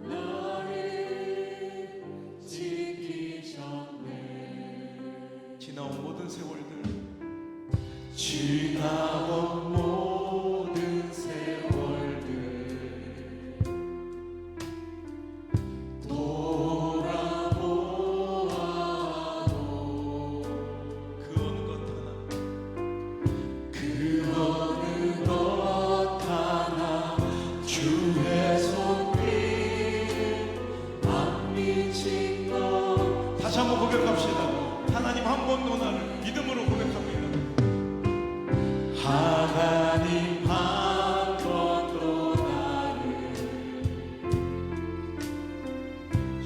나를 지키셨네. 지나온 모든 세월들, 지나온 모든 세월들 다시 한번 고백합시다. 하나님 한 번도 나를 믿음으로 고백합니다. 하나님 한 번도 나를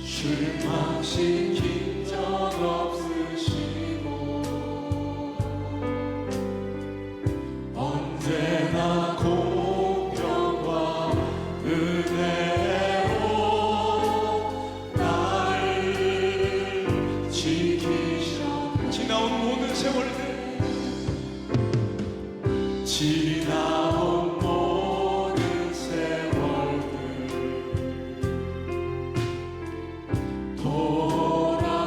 실망시킨 적 없으시고 언제나 공평과 은혜로 나를 지키셨네. 지나온 모든 세월들, 지나온 모든 세월들 돌아보아도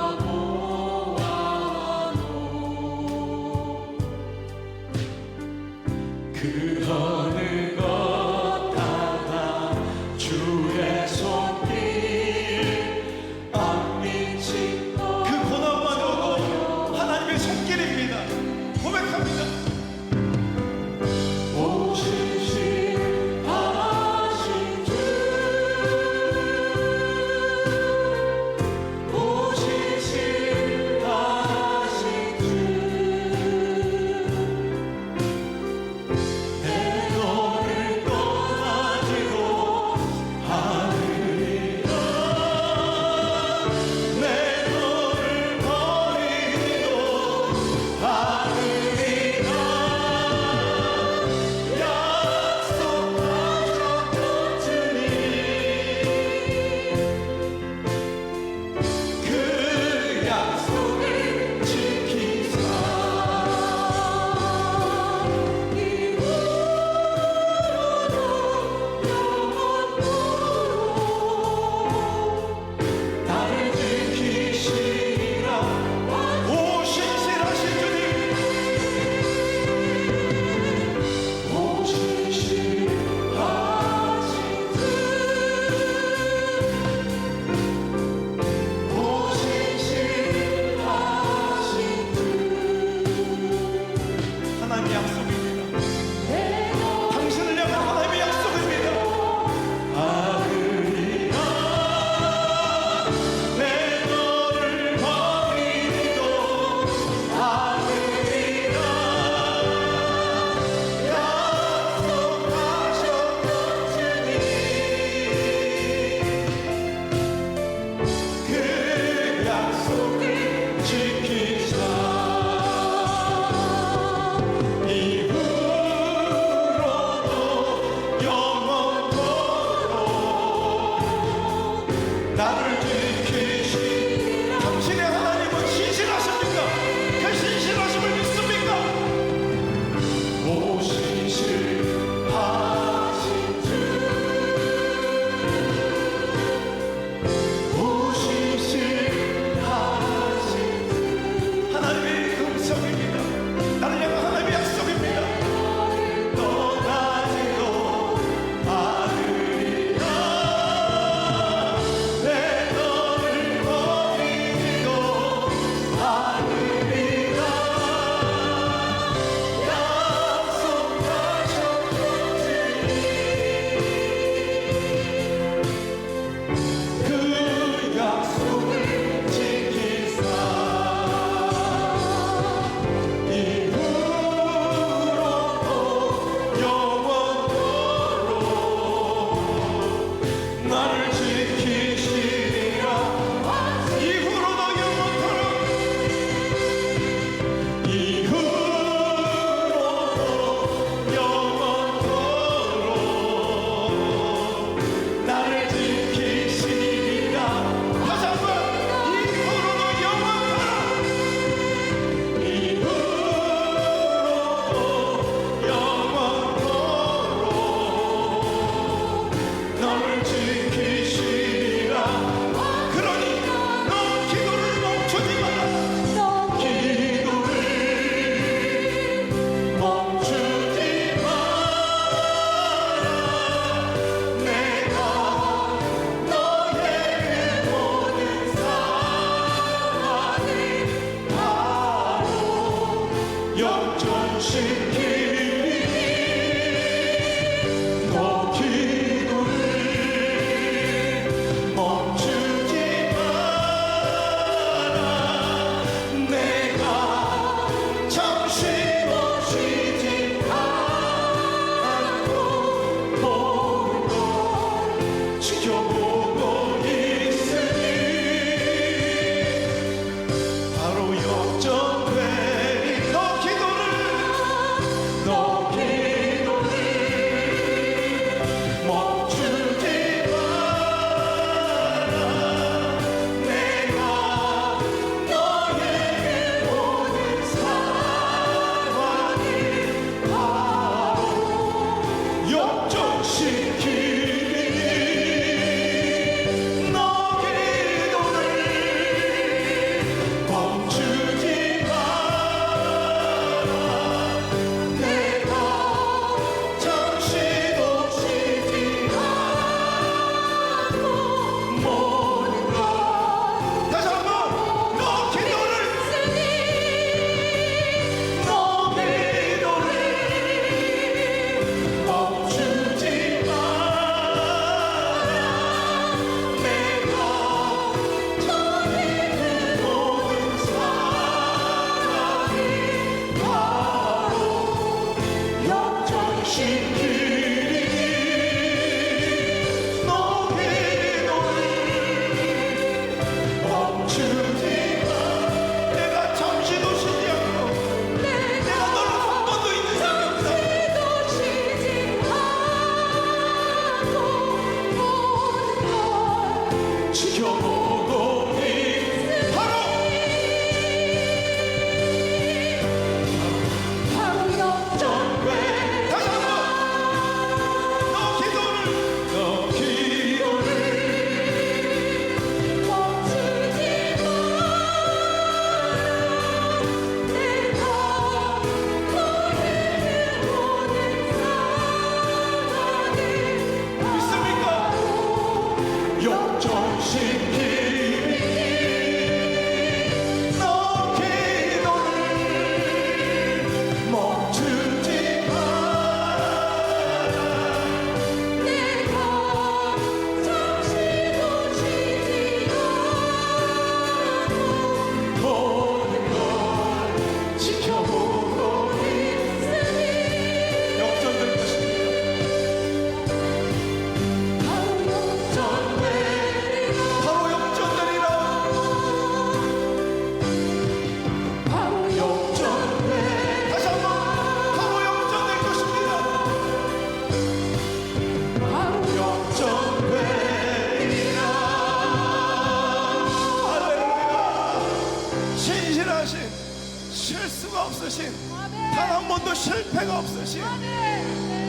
실패가 없으신,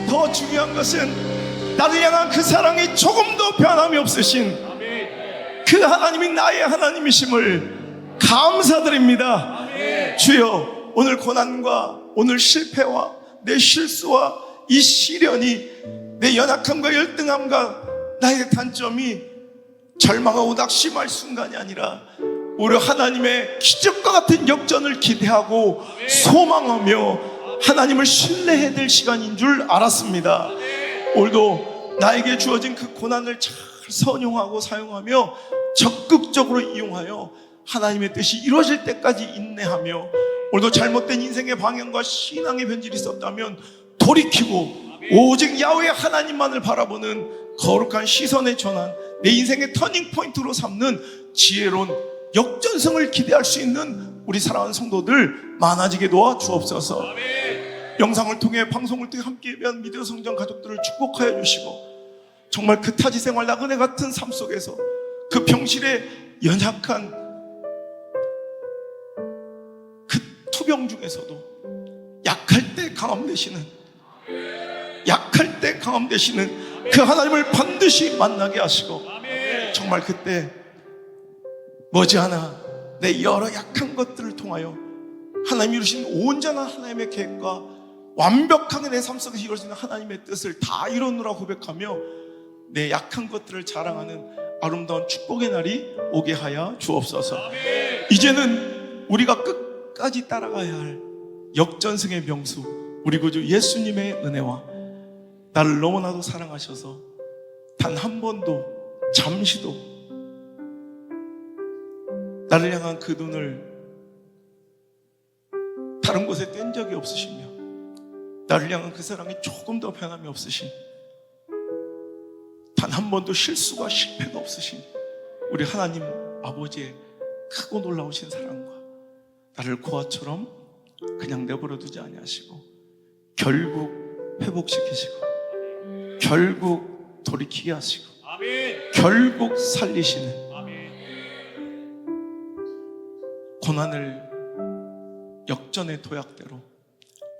더 중요한 것은 나를 향한 그 사랑이 조금도 변함이 없으신 그 하나님이 나의 하나님이심을 감사드립니다. 주여, 오늘 고난과 오늘 실패와 내 실수와 이 시련이 내 연약함과 열등함과 나의 단점이 절망하고 낙심할 순간이 아니라 오히려 하나님의 기적과 같은 역전을 기대하고 소망하며 하나님을 신뢰해야 될 시간인 줄 알았습니다. 오늘도 나에게 주어진 그 고난을 잘 선용하고 사용하며 적극적으로 이용하여 하나님의 뜻이 이루어질 때까지 인내하며, 오늘도 잘못된 인생의 방향과 신앙의 변질이 있었다면 돌이키고 오직 야훼 하나님만을 바라보는 거룩한 시선의 전환, 내 인생의 터닝포인트로 삼는 지혜로운 역전성을 기대할 수 있는 우리 사랑하는 성도들 많아지게 도와 주옵소서. 영상을 통해, 방송을 통해 함께 예배한 믿음 성전 가족들을 축복하여 주시고, 정말 그 타지 생활 나그네 같은 삶 속에서 그 병실에 연약한 그 투병 중에서도 약할 때 강함 되시는, 약할 때 강함 되시는 그 하나님을 반드시 만나게 하시고, 정말 그때 머지않아 내 여러 약한 것들을 통하여 하나님이 이루신 온전한 하나님의 계획과 완벽하게 내 삶 속에서 이루어지는 하나님의 뜻을 다 이루느라 고백하며 내 약한 것들을 자랑하는 아름다운 축복의 날이 오게 하여 주옵소서. 이제는 우리가 끝까지 따라가야 할 역전승의 명수, 우리 구주 예수님의 은혜와 나를 너무나도 사랑하셔서 단 한 번도 잠시도 나를 향한 그 눈을 다른 곳에 뗀 적이 없으시며, 나를 향한 그 사랑이 조금 더 변함이 없으신, 단 한 번도 실수가 실패가 없으신 우리 하나님 아버지의 크고 놀라우신 사랑과 나를 고아처럼 그냥 내버려 두지 아니하시고 결국 회복시키시고 결국 돌이키게 하시고 결국 살리시는, 고난을 역전의 도약대로,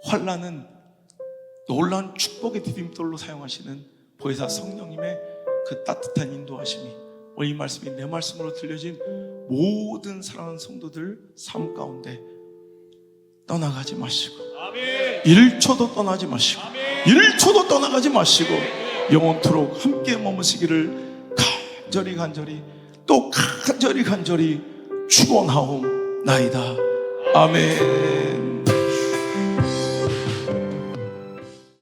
환난은 놀라운 축복의 디딤돌로 사용하시는 보혜사 성령님의 그 따뜻한 인도하심이 오늘 이 말씀이 내 말씀으로 들려진 모든 사랑하는 성도들 삶 가운데 떠나가지 마시고, 1초도 떠나지 마시고, 1초도 떠나가지 마시고 영원토록 함께 머무시기를 간절히 또 간절히 축원하옵나이다. 아멘.